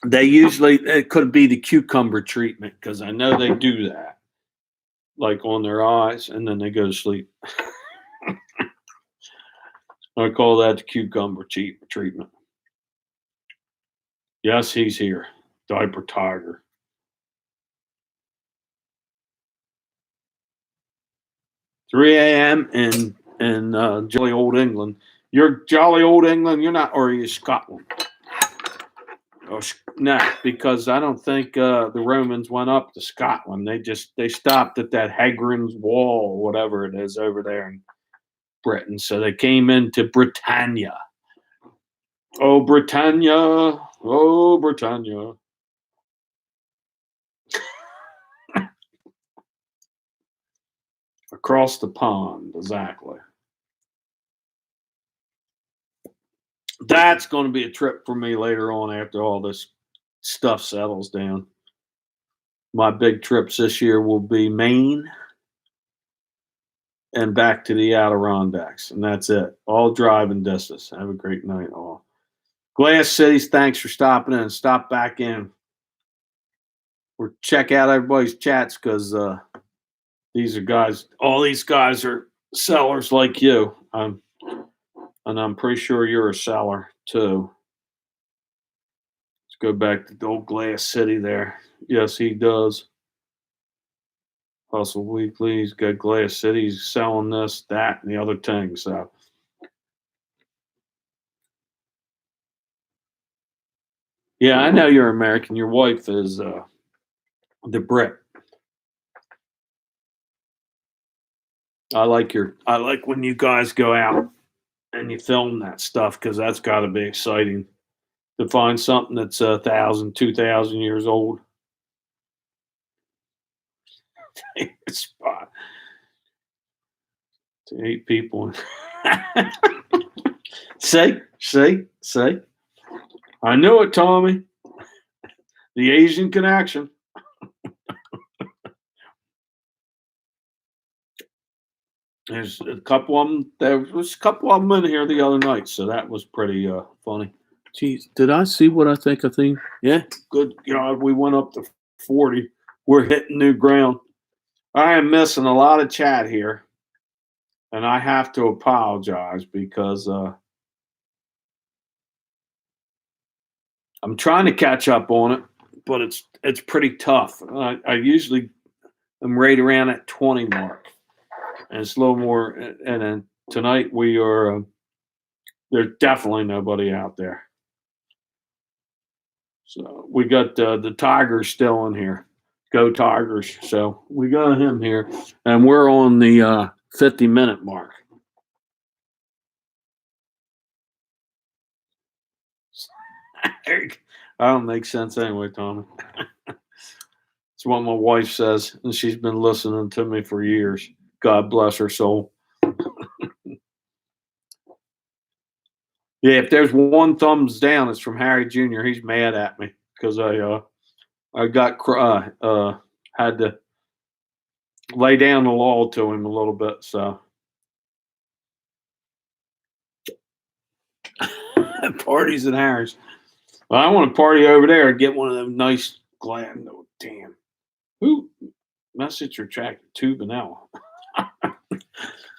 They usually, it could be the cucumber treatment because I know they do that, like on their eyes, and then they go to sleep. I call that the cucumber treatment. Yes, he's here. Diaper Tiger. 3 a.m. in jolly old England. You're jolly old England. You're not, or are you Scotland? Oh, no, because I don't think the Romans went up to Scotland. They stopped at that Hagrid's Wall, or whatever it is over there in Britain. So they came into Britannia. Oh, Britannia. Oh, Britannia. Across the pond, exactly. That's going to be a trip for me later on after all this stuff settles down. My big trips this year will be Maine and back to the Adirondacks, and that's it. All driving distance. Have a great night, all. Glass Cities, thanks for stopping in. Stop back in. Or check out everybody's chats because these are guys. All these guys are sellers like you. And I'm pretty sure you're a seller too. Let's go back to the old Glass City there. Yes, he does. Hustle Weekly. He's got Glass City. He's selling this, that, and the other thing. So, yeah, I know you're American. Your wife is the Brit. I like when you guys go out and you film that stuff because that's got to be exciting to find something that's 1,000, 2,000 years old. Spot to 8 people. See. I knew it, Tommy. The Asian connection. There's a couple of them. There was a couple of them in here the other night, so that was pretty funny. Jeez, did I see what I think? Yeah, good God, we went up to 40. We're hitting new ground. I am missing a lot of chat here, and I have to apologize because I'm trying to catch up on it, but it's pretty tough. I usually am right around that 20 mark, and it's a little more. And then tonight we are. There's definitely nobody out there. So we got the Tigers still in here. Go Tigers. So we got him here. And we're on the 50-minute mark. I don't make sense anyway, Tommy. It's what my wife says, and she's been listening to me for years. God bless her soul. Yeah, if there's one thumbs down, it's from Harry Jr. He's mad at me because I got had to lay down the law to him a little bit. So parties at Harry's. Well, I want to party over there and get one of them nice glass. No, damn. Who message retracted to vanilla?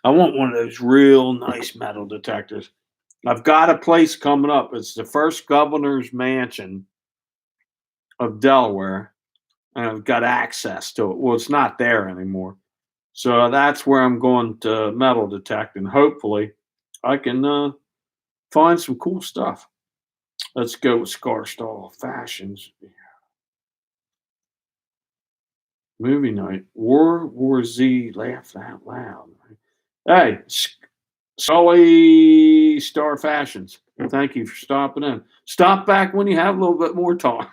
I want one of those real nice metal detectors. I've got a place coming up. It's the first governor's mansion of Delaware, and I've got access to it. Well, it's not there anymore. So that's where I'm going to metal detect, and hopefully I can find some cool stuff. Let's go with Scarstall Fashions. Movie night. World War Z. Laugh out loud. Hey, Sully Star Fashions. Thank you for stopping in. Stop back when you have a little bit more time.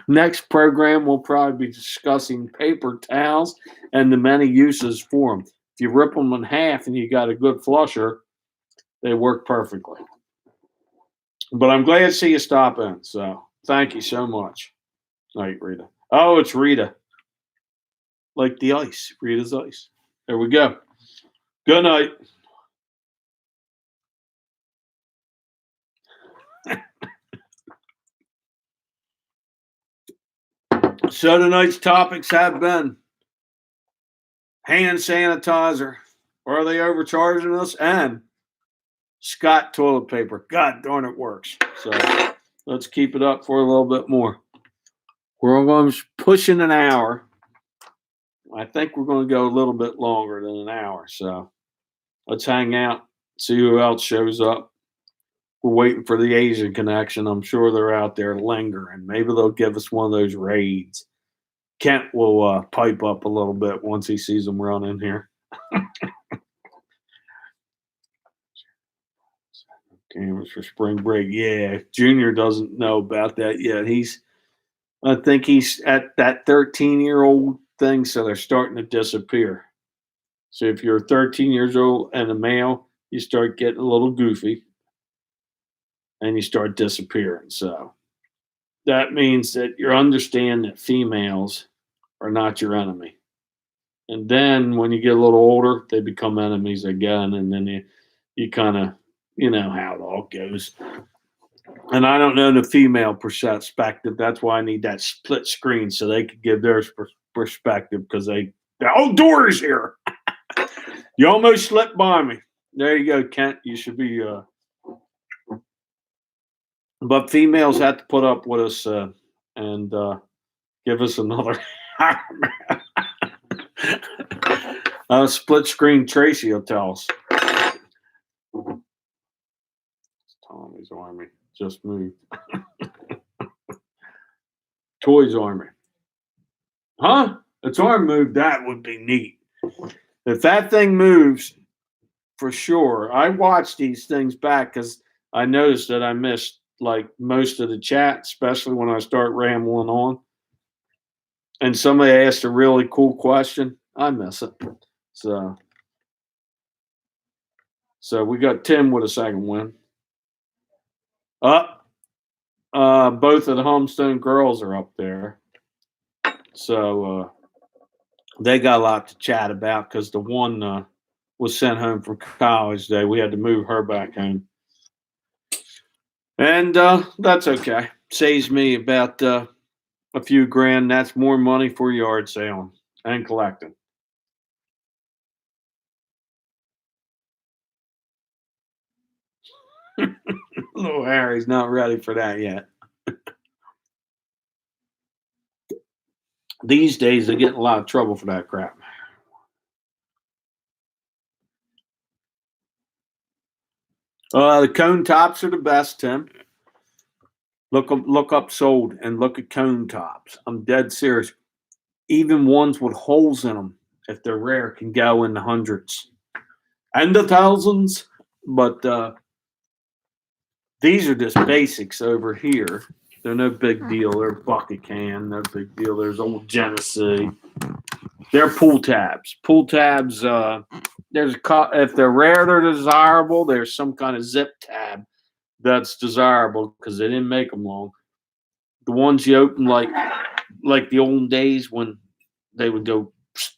Next program, we'll probably be discussing paper towels and the many uses for them. If you rip them in half and you got a good flusher, they work perfectly. But I'm glad to see you stop in. So thank you so much. Night, Rita. Oh, it's Rita. Like the ice. Rita's ice. There we go. Good night. So tonight's topics have been hand sanitizer. Are they overcharging us? And Scott toilet paper. God darn, it works. So let's keep it up for a little bit more. We're almost pushing an hour. I think we're going to go a little bit longer than an hour. So let's hang out, see who else shows up. We're waiting for the Asian connection. I'm sure they're out there lingering. Maybe they'll give us one of those raids. Kent will pipe up a little bit once he sees them running here. Cameras for spring break. Yeah, Junior doesn't know about that yet. I think he's at that 13-year-old thing, so they're starting to disappear. So if you're 13 years old and a male, you start getting a little goofy and you start disappearing. So that means that you understand that females are not your enemy. And then when you get a little older, they become enemies again. And then you kind of, you know how it all goes. And I don't know the female perspective. That's why I need that split screen so they could give their perspective because the door's here. You almost slipped by me. There you go, Kent. You should be. But females have to put up with us and give us another split screen. Tracy will tell us. Tommy's Army just moved. Toys Army. Huh? Its arm moved. That would be neat. If that thing moves, for sure. I watch these things back because I noticed that I missed like most of the chat, especially when I start rambling on. And somebody asked a really cool question. I miss it. So we got Tim with a second win. Both of the Homestone girls are up there. So they got a lot to chat about because the one was sent home from college day. We had to move her back home. And that's okay. Saves me about a few grand. That's more money for yard sale and collecting. Little Harry's not ready for that yet. These days, they get in a lot of trouble for that crap. The cone tops are the best, Tim. Look up sold and look at cone tops. I'm dead serious. Even ones with holes in them, if they're rare, can go in the hundreds and the thousands. But these are just basics over here. They're no big deal. They're bucket can, no big deal. There's old Genesee. They're pull tabs. Pull tabs. If they're rare, they're desirable. There's some kind of zip tab that's desirable because they didn't make them long. The ones you open like the old days when they would go,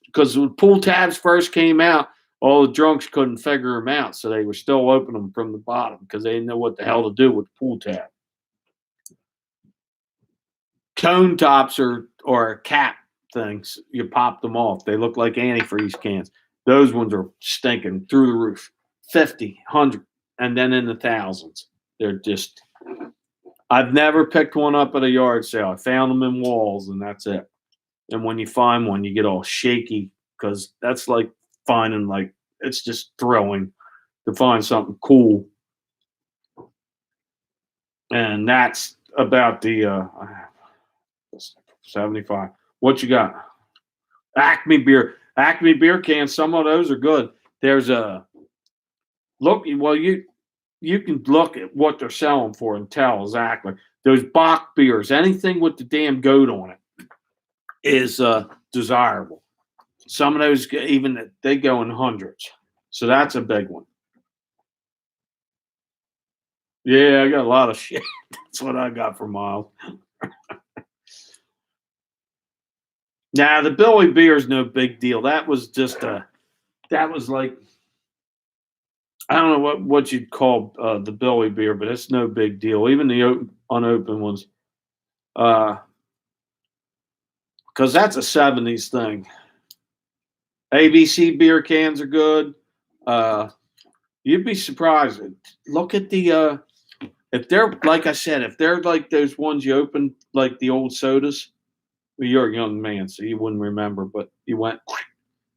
because when pull tabs first came out, all the drunks couldn't figure them out, so they were still opening them from the bottom because they didn't know what the hell to do with the pull tab. Cone tops or cap things, you pop them off. They look like antifreeze cans. Those ones are stinking through the roof. 50, 100, and then in the thousands. They're just, I've never picked one up at a yard sale. I found them in walls, and that's it. And when you find one, you get all shaky because that's like finding, like, it's just thrilling to find something cool. And that's about the 75. What you got? Acme beer. Acme beer cans. Some of those are good. There's a look. Well, you can look at what they're selling for and tell exactly. Those Bach beers, anything with the damn goat on it, is desirable. Some of those, even they go in hundreds. So that's a big one. Yeah, I got a lot of shit. That's what I got for Miles. Nah, the Billy beer is no big deal. That was just that was like, I don't know what you'd call the Billy beer, but it's no big deal. Even the unopened ones, because that's a '70s thing. ABC beer cans are good. You'd be surprised. Look at the if they're, like I said, if they're like those ones you open like the old sodas. Well, you're a young man, so you wouldn't remember, but you went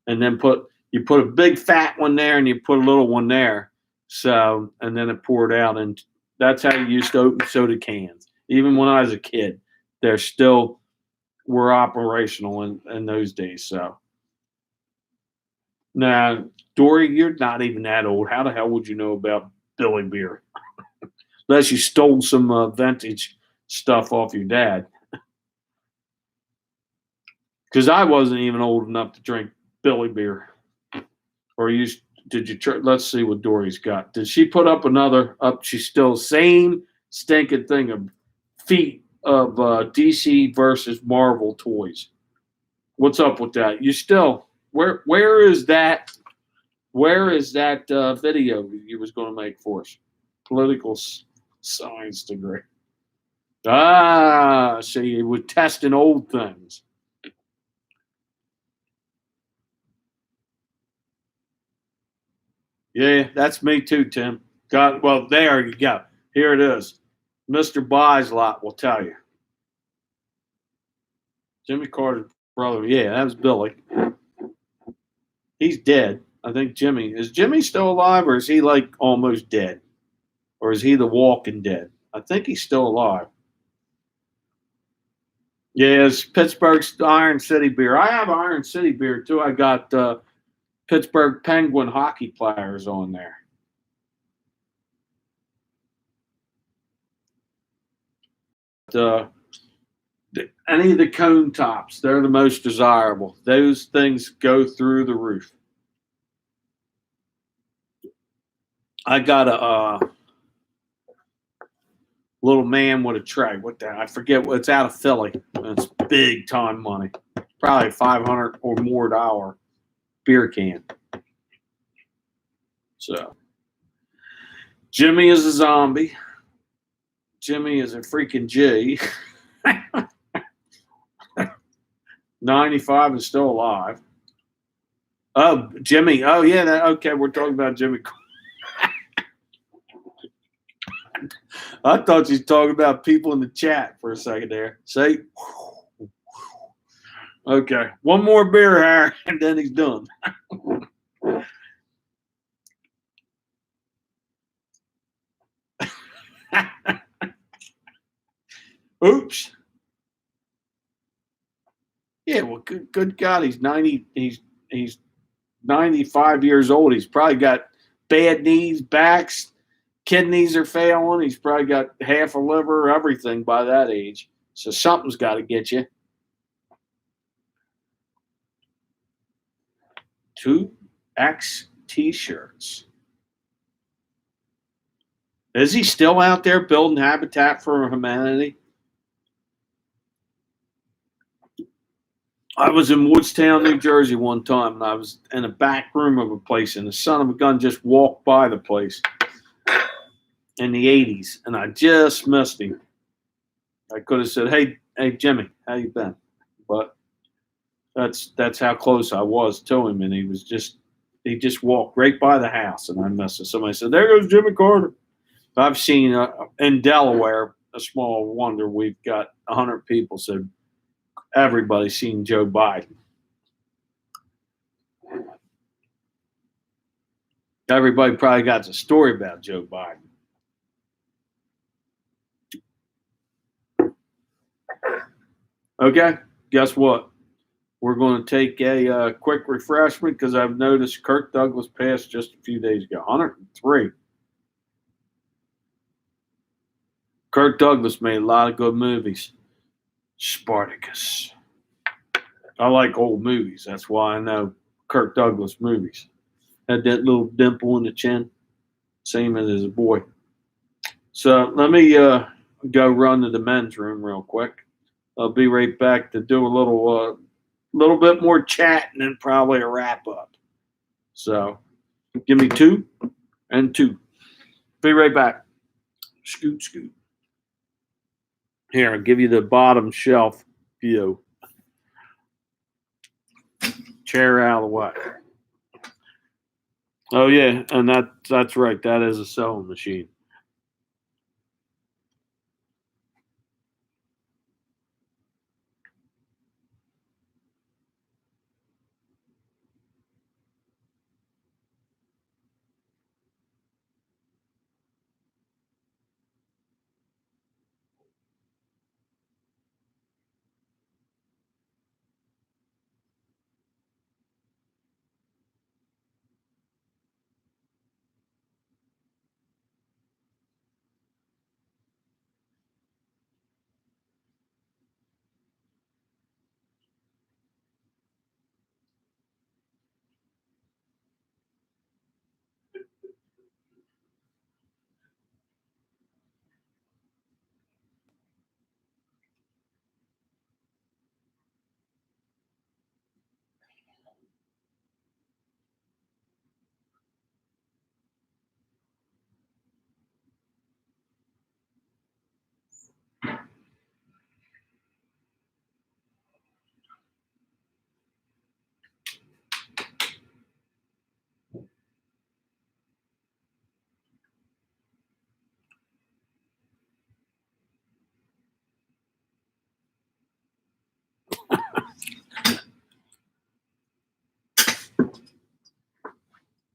and then put a big fat one there and you put a little one there. So, and then it poured out, and that's how you used to open soda cans. Even when I was a kid, they're still were operational in those days. So now, Dory, you're not even that old. How the hell would you know about Billy beer? Unless you stole some vintage stuff off your dad. Because I wasn't even old enough to drink Billy beer. Or did you? Let's see what Dory's got. Did she put up another? Up? She's still same stinking thing of feet of DC versus Marvel toys. What's up with that? You still where is that? Where is that video you was going to make for us? Political science degree. Ah, so you were testing old things. Yeah, that's me too, Tim. Well, there you go. Here it is. Mr. Buys Lot will tell you. Jimmy Carter's brother. Yeah, that was Billy. He's dead. I think is Jimmy still alive, or is he like almost dead? Or is he the Walking Dead? I think he's still alive. Yeah, it's Pittsburgh's Iron City beer. I have Iron City beer too. I got Pittsburgh Penguin hockey players on there. Any of the cone tops, they're the most desirable. Those things go through the roof. I got a little man with a tray. What the? I forget. It's out of Philly. It's big time money. Probably $500 or more beer can. So Jimmy is a zombie. Jimmy is a freaking G. 95 is still alive. Oh, Jimmy. Oh, yeah. Okay, we're talking about Jimmy. I thought you was talking about people in the chat for a second there. See? Okay. One more beer, Harry, and then he's done. Oops. Yeah, well, good God, he's 90. He's 95 years old. He's probably got bad knees, backs, kidneys are failing. He's probably got half a liver, everything by that age. So something's got to get you. 2X T-shirts. Is he still out there building Habitat for Humanity? I was in Woodstown, New Jersey one time, and I was in a back room of a place, and the son of a gun just walked by the place in the 80s, and I just missed him. I could have said, hey, Jimmy, how you been? But that's how close I was to him, and he just walked right by the house, and I missed it. Somebody said, there goes Jimmy Carter. I've seen in Delaware, a small wonder, we've got 100 people, so everybody's seen Joe Biden. Everybody probably got a story about Joe Biden. Okay, guess what? We're going to take a quick refreshment because I've noticed Kirk Douglas passed just a few days ago. 103. Kirk Douglas made a lot of good movies. Spartacus. I like old movies. That's why I know Kirk Douglas movies. Had that little dimple in the chin, same as his boy. So let me go run to the men's room real quick. I'll be right back to do a little bit more chat and then probably a wrap up. So give me 2 and 2. Be right back. Scoot, scoot. Here, I'll give you the bottom shelf view. Chair out of the way. Oh yeah, and that's right. That is a sewing machine.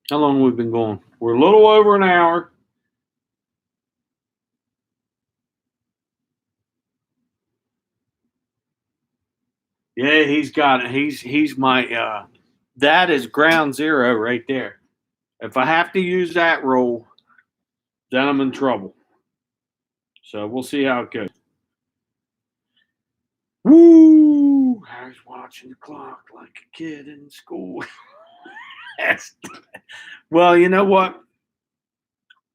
How long have we been going? We're a little over an hour. Yeah, he's got it. He's my that is ground zero right there. If I have to use that rule, then I'm in trouble. So we'll see how it goes. Woo! I was watching the clock like a kid in school. Well, you know what?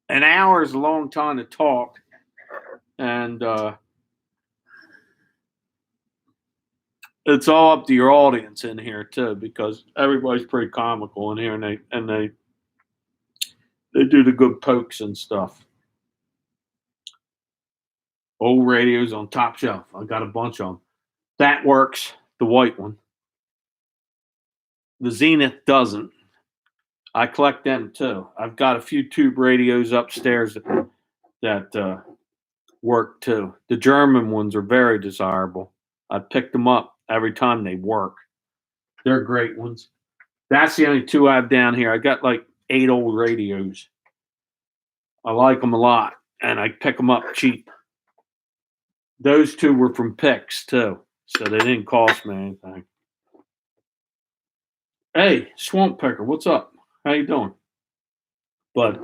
An hour is a long time to talk, and it's all up to your audience in here too, because everybody's pretty comical in here, and They do the good pokes and stuff. Old radios on top shelf. I got a bunch of them. That works, the white one. The Zenith doesn't. I collect them too. I've got a few tube radios upstairs that work too. The German ones are very desirable. I pick them up every time they work. They're great ones. That's the only two I have down here. I got like 8 old radios. I like them a lot, and I pick them up cheap. Those two were from Picks too, so they didn't cost me anything. Hey, Swamp Picker, what's up? How you doing? But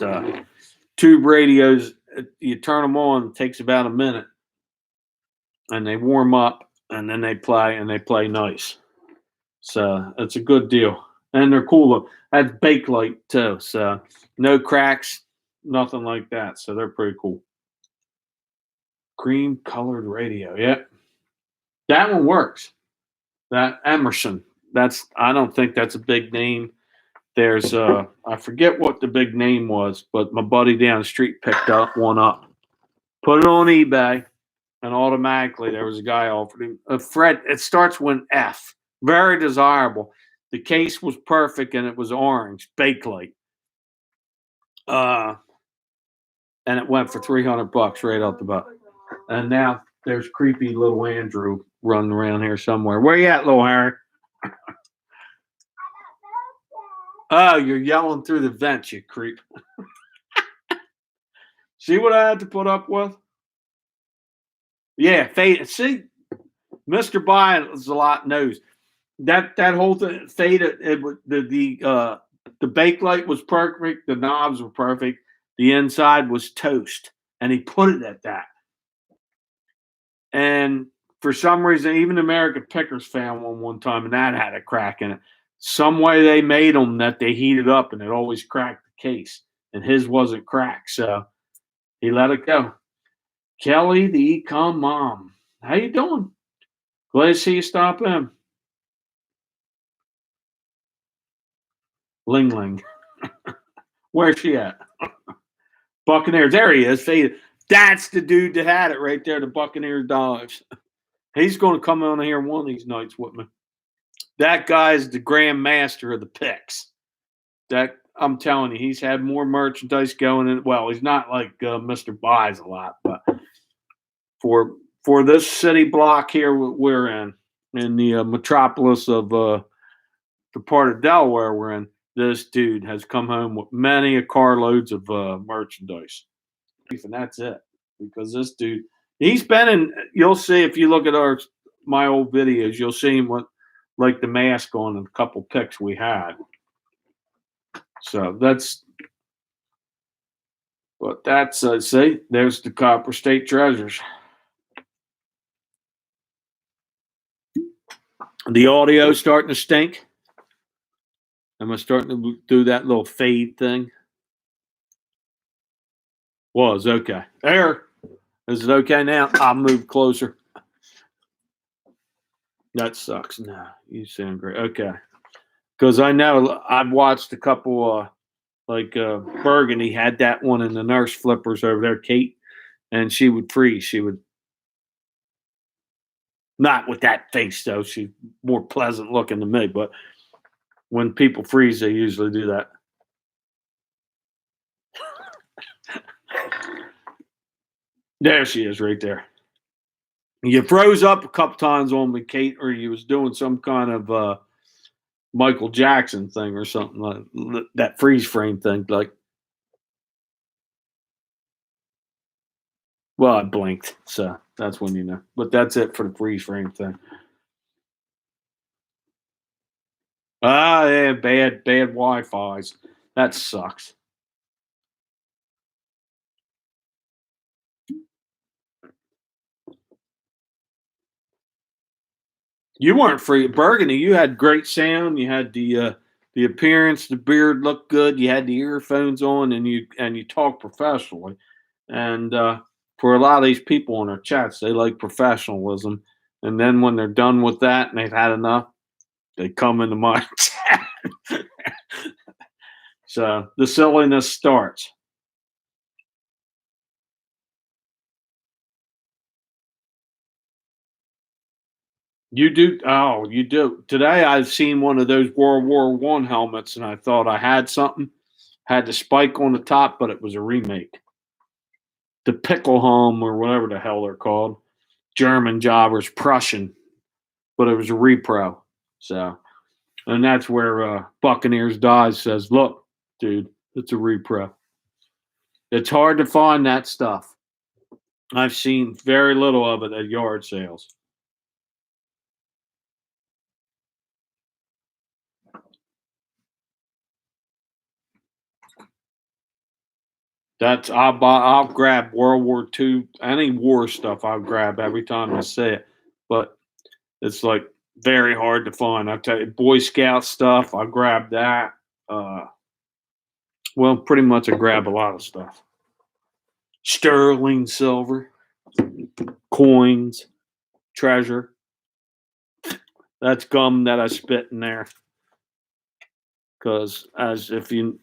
tube radios, you turn them on, it takes about a minute, and they warm up, and then they play nice. So it's a good deal, and they're cool. That's Bakelite too, so no cracks, nothing like that. So they're pretty cool. Cream colored radio, yeah, that one works. That Emerson, I don't think that's a big name. There's I forget what the big name was, but my buddy down the street picked up one up, put it on eBay, and automatically there was a guy offered him a Fred. It starts with an F. Very desirable. The case was perfect and it was orange, Bakelite. And it went for $300 right off the bat. And now there's creepy little Andrew running around here somewhere. Where you at, little Harry? Oh, you're yelling through the vents, you creep. See what I had to put up with? Yeah, fade. See, Mr. Buys a lot knows that whole thing. Faded. The Bakelite was perfect. The knobs were perfect. The inside was toast, and he put it at that. And for some reason, even American Pickers found one time, and that had a crack in it. Some way they made them that they heated up, and it always cracked the case. And his wasn't cracked, so he let it go. Kelly, the Ecom mom, how you doing? Glad to see you stop in. Ling Ling. Where's she at? Buccaneers. There he is. Faded. That's the dude that had it right there, the Buccaneers Dives. He's going to come on here one of these nights with me. That guy's the grand master of the picks. That I'm telling you, he's had more merchandise going in. Well, he's not like Mr. Buys a lot, but for this city block here we're in the metropolis of the part of Delaware we're in, this dude has come home with many a carloads of merchandise. And that's it. Because this dude, he's been in, you'll see if you look at my old videos, you'll see him with like the mask on and a couple pics we had. So that's see, there's the Copper State Treasures. The audio starting to stink. Am I starting to do that little fade thing? Was okay. There. Is it okay now? I'll move closer. That sucks. No, you sound great. Okay. Because I know I've watched a couple like Burgundy had that one in the nurse flippers over there, Kate, and she would freeze. She would not with that face though. She's more pleasant looking to me, but when people freeze, they usually do that. There she is right there. You froze up a couple times on me, Kate, or you was doing some kind of Michael Jackson thing or something like that freeze frame thing. Like, well, I blinked, so that's when you know. But that's it for the freeze frame thing. Ah, yeah, bad Wi-Fi's. That sucks. You weren't free at Burgundy. You had great sound. You had the appearance. The beard looked good. You had the earphones on, and you talk professionally. And for a lot of these people in our chats, they like professionalism. And then when they're done with that and they've had enough, they come into my chat. So the silliness starts. You do? Oh, you do. Today I've seen one of those World War One helmets, and I thought I had something. Had the spike on the top, but it was a remake. The Pickelhelm or whatever the hell they're called. German jobbers, Prussian, but it was a repro. So, and that's where Buccaneers Dodge says, "Look, dude, it's a repro." It's hard to find that stuff. I've seen very little of it at yard sales. That's I'll grab World War II, any war stuff. I'll grab every time I see it, but it's like very hard to find. I tell you, Boy Scout stuff. I grab that. Uh, well, pretty much I grab a lot of stuff. Sterling silver, coins, treasure. That's gum that I spit in there. Because as if you,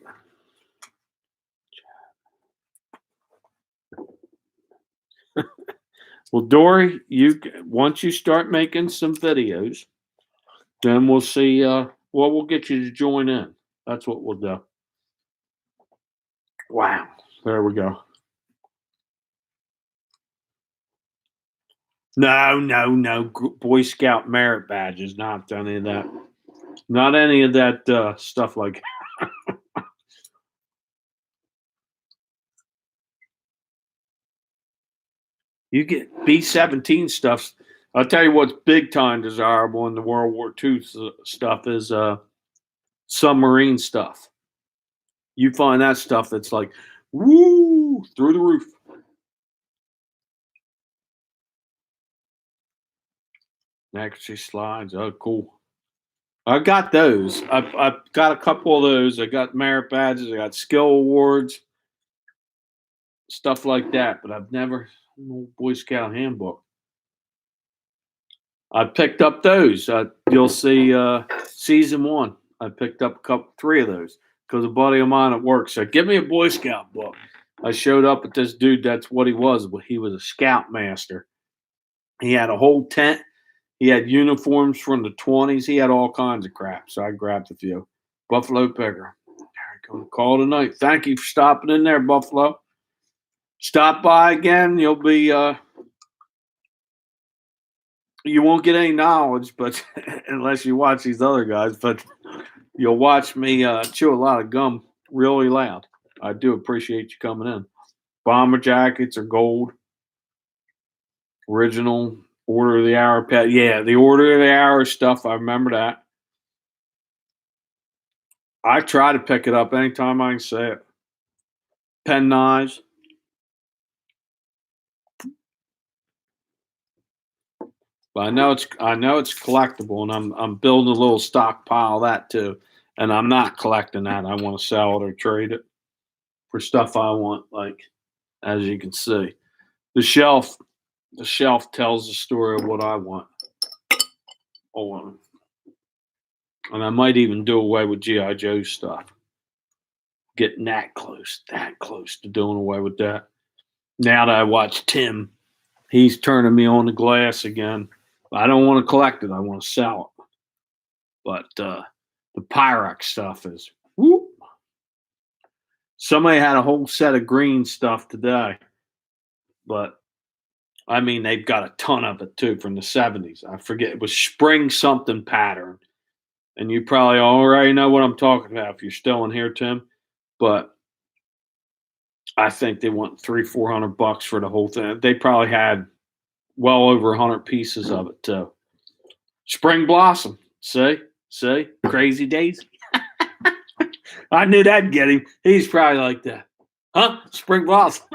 well, Dory, you once you start making some videos, then we'll see. Well, we'll get you to join in. That's what we'll do. Wow, there we go. No, no, no. Boy Scout merit badges. Not any of that. Not any of that stuff like. You get B-17 stuff. I'll tell you what's big time desirable in the World War II stuff is submarine stuff. You find that stuff that's like, woo, through the roof. Accuracy slides. Oh, cool. I got those. I've got a couple of those. I got merit badges. I got skill awards, stuff like that. But I've never Boy Scout handbook. I picked up those. You'll see season one. I picked up three of those because a buddy of mine at work said, "Give me a Boy Scout book." I showed up at this dude. That's what he was. But he was a scout master. He had a whole tent. He had uniforms from the 20s. He had all kinds of crap. So I grabbed a few. Buffalo Picker. There we go. Call tonight. Thank you for stopping in there, Buffalo. Stop by again. You'll be you won't get any knowledge, but unless you watch these other guys, but you'll watch me chew a lot of gum really loud. I do appreciate you coming in. Bomber jackets are gold. Original Order of the Hour pet. Yeah, the Order of the Hour stuff. I remember that. I try to pick it up anytime I can see it. Pen knives. But I know it's collectible, and I'm building a little stockpile of that too. And I'm not collecting that. I want to sell it or trade it for stuff I want. Like as you can see, the shelf tells the story of what I want. Oh, and I might even do away with GI Joe stuff. Getting that close to doing away with that. Now that I watch Tim, he's turning me on the glass again. I don't want to collect it. I want to sell it. But the Pyrex stuff is whoop. Somebody had a whole set of green stuff today, but I mean they've got a ton of it too from the 70s. I forget it was spring something pattern, and you probably already know what I'm talking about if you're still in here, Tim. But I think they want $300-400 for the whole thing. They probably had well over 100 pieces of it too. Spring Blossom. See, Crazy Days. I knew that'd get him. He's probably like that. Huh? Spring Blossom.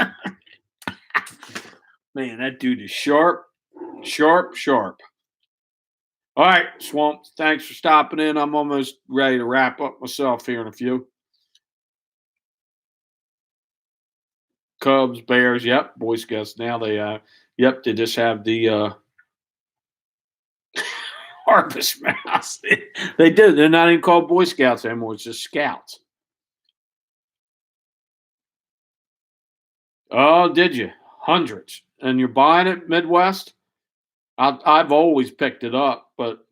Man, that dude is sharp, sharp, sharp. All right, Swamp. Thanks for stopping in. I'm almost ready to wrap up myself here in a few. Cubs, Bears. Yep, Boy Scouts. Now yep, they just have the harvest mouse. They do. They're not even called Boy Scouts anymore. It's just Scouts. Oh, did you? Hundreds. And you're buying it Midwest? I've always picked it up, but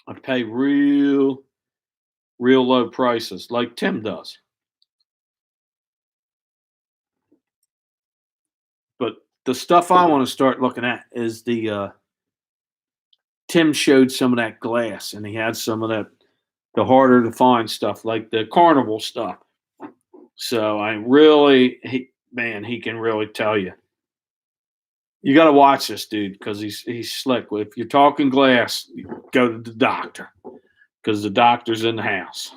I pay real low prices like Tim does. But the stuff I want to start looking at is the Tim showed some of that glass, and he had some of that the harder to find stuff like the carnival stuff. So I really, he can really tell you. You got to watch this dude because he's slick. If you're talking glass, go to the doctor because the doctor's in the house,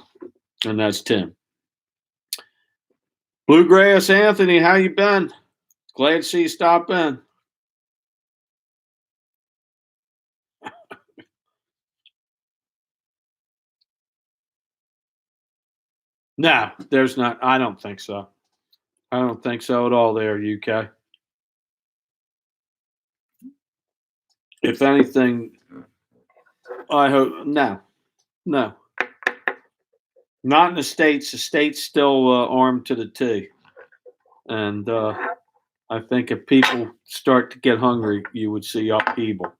and that's Tim. Bluegrass Anthony, how you been? Glad to see you stop in. No, there's not. I don't think so. I don't think so at all. There, UK. If anything, I hope no, not in the states. The states still armed to the T, and I think if people start to get hungry, you would see upheaval,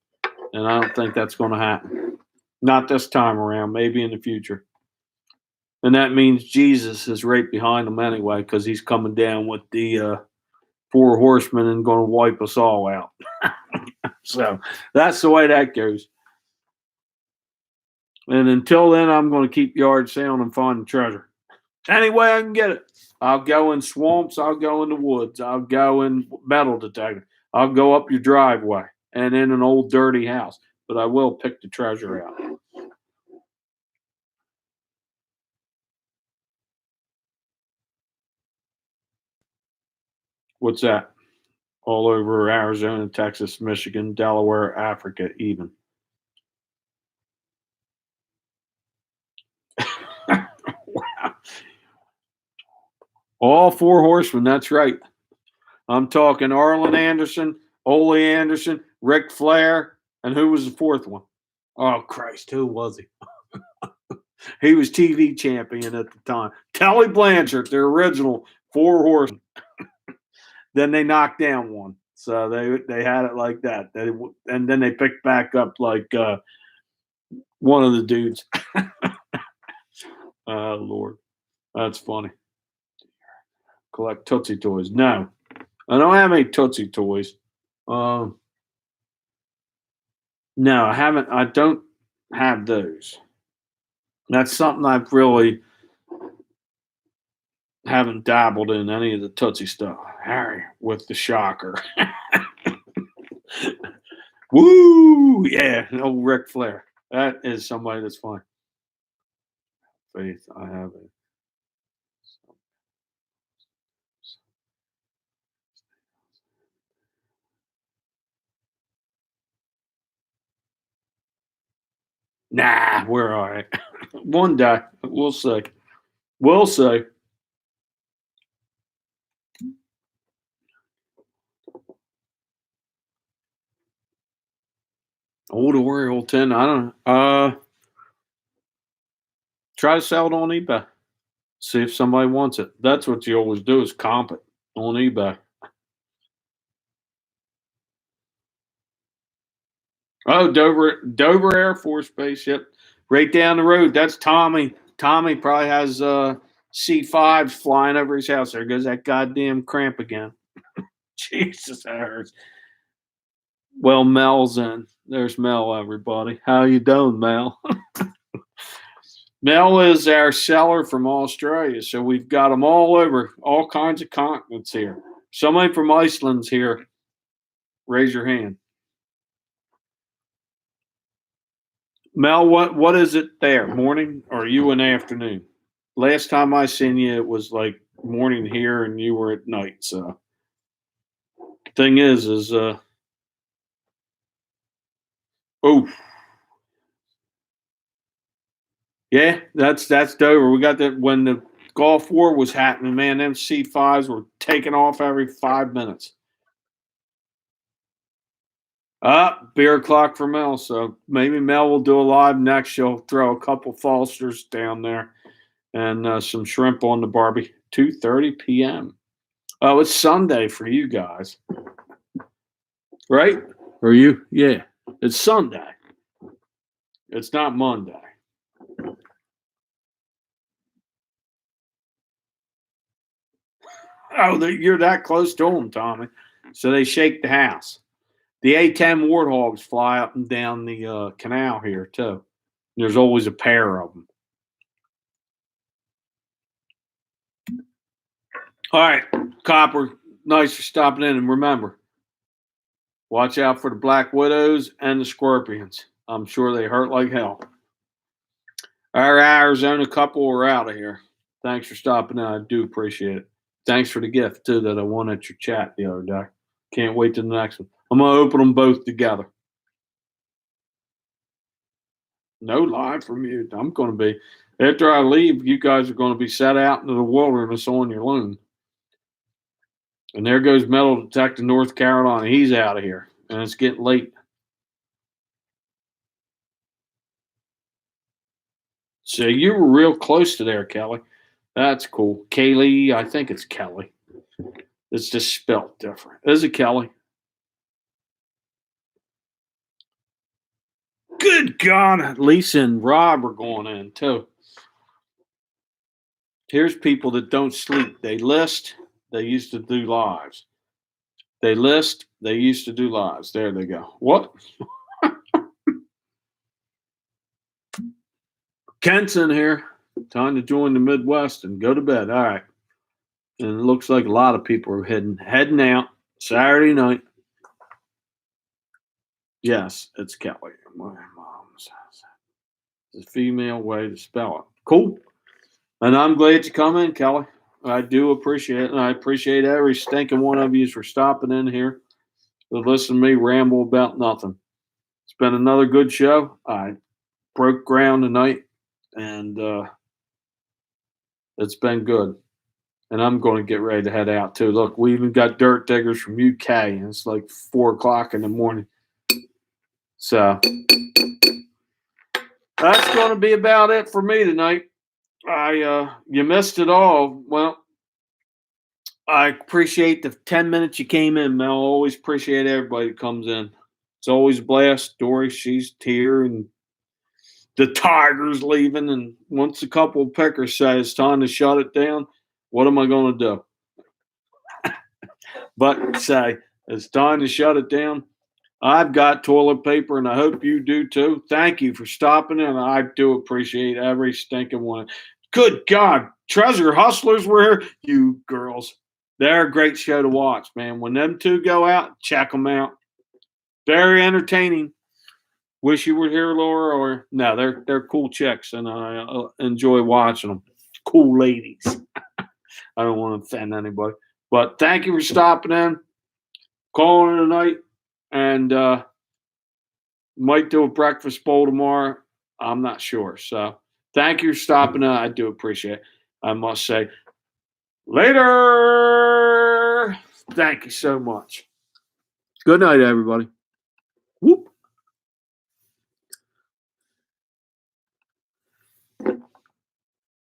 and I don't think that's going to happen. Not this time around. Maybe in the future, and that means Jesus is right behind them anyway, because he's coming down with the four horsemen and going to wipe us all out. So that's the way that goes. And until then, I'm going to keep yard sale and find the treasure. Any way I can get it. I'll go in swamps. I'll go in the woods. I'll go in metal detector. I'll go up your driveway and in an old dirty house. But I will pick the treasure out. What's that? All over Arizona, Texas, Michigan, Delaware, Africa, even. Wow. All four horsemen. That's right. I'm talking Arlen Anderson, Ole Anderson, Ric Flair, and who was the fourth one? Oh, Christ, who was he? He was TV champion at the time. Tully Blanchard, the original four horsemen. Then they knocked down one. So they had it like that. And then they picked back up like one of the dudes. Oh, Lord. That's funny. Collect Tootsie Toys. No, I don't have any Tootsie Toys. No, I haven't. I don't have those. That's something I've really haven't dabbled in any of the Tootsie stuff. Harry with the shocker. Woo! Yeah, old Ric Flair. That is somebody that's fine. Faith, I have it. Nah, we're all right. One day, we'll see. We'll see. Old Oriole 10. I don't try to sell it on eBay. See if somebody wants it. That's what you always do is comp it on eBay. Oh, Dover Air Force Base. Yep, right down the road. That's Tommy. Tommy probably has C5s flying over his house. There goes that goddamn cramp again. Jesus, that hurts. Well, Mel's in. There's Mel, everybody. How you doing, Mel? Mel is our seller from Australia, so we've got them all over, all kinds of continents here. Somebody from Iceland's here. Raise your hand. Mel, what is it there? Morning or you in afternoon? Last time I seen you, it was like morning here, and you were at night. So, thing is oh yeah, that's Dover. We got that when the Gulf War was happening. Man, them C5s were taking off every 5 minutes. Beer o'clock for Mel. So maybe Mel will do a live next. She'll throw a couple Fosters down there and some shrimp on the Barbie. 2:30 p.m. Oh, it's Sunday for you guys, right? Or you? Yeah, it's Sunday. It's not Monday. Oh, you're that close to them, Tommy. So they shake the house. The A-10 warthogs fly up and down the canal here too. There's always a pair of them. All right, Copper, nice for stopping in. And remember, watch out for the black widows and the scorpions. I'm sure they hurt like hell. Our Arizona couple are out of here. Thanks for stopping in. I do appreciate it. Thanks for the gift, too, that I won at your chat the other day. Can't wait to the next one. I'm going to open them both together. No live from you. I'm going to be, after I leave, you guys are going to be set out into the wilderness on your own. And there goes Metal Detective North Carolina. He's out of here. And it's getting late. So you were real close to there, Kelly. That's cool. Kaylee, I think it's Kelly. It's just spelled different. Is it Kelly? Good God. Lisa and Rob are going in too. Here's people that don't sleep. They list. They used to do lives. They list. They used to do lives. There they go. What? Kent's in here. Time to join the Midwest and go to bed. All right. And it looks like a lot of people are heading out Saturday night. Yes, it's Kelly. My mom says it's a female way to spell it. Cool. And I'm glad you come in, Kelly. I do appreciate it. And I appreciate every stinking one of you for stopping in here to listen to me ramble about nothing. It's been another good show. I broke ground tonight, and it's been good. And I'm going to get ready to head out too. Look, we even got dirt diggers from UK, and it's like 4:00 in the morning. So that's going to be about it for me tonight. You missed it all. Well, I appreciate the 10 minutes you came in, Mel. I always appreciate everybody that comes in. It's always a blast. Dory, she's here, and the Tigers leaving. And once a couple of pickers say it's time to shut it down, what am I going to do? But say it's time to shut it down. I've got toilet paper, and I hope you do too. Thank you for stopping in. I do appreciate every stinking one. Good God, Treasure Hustlers were here. You girls, they're a great show to watch, man. When them two go out, check them out. Very entertaining. Wish you were here, Laura, or no? They're cool chicks, and I enjoy watching them. Cool ladies. I don't want to offend anybody, but thank you for stopping in, calling tonight, and might do a breakfast bowl tomorrow. I'm not sure. So thank you for stopping in. I do appreciate it. I must say, later. Thank you so much. Good night, everybody. Whoop.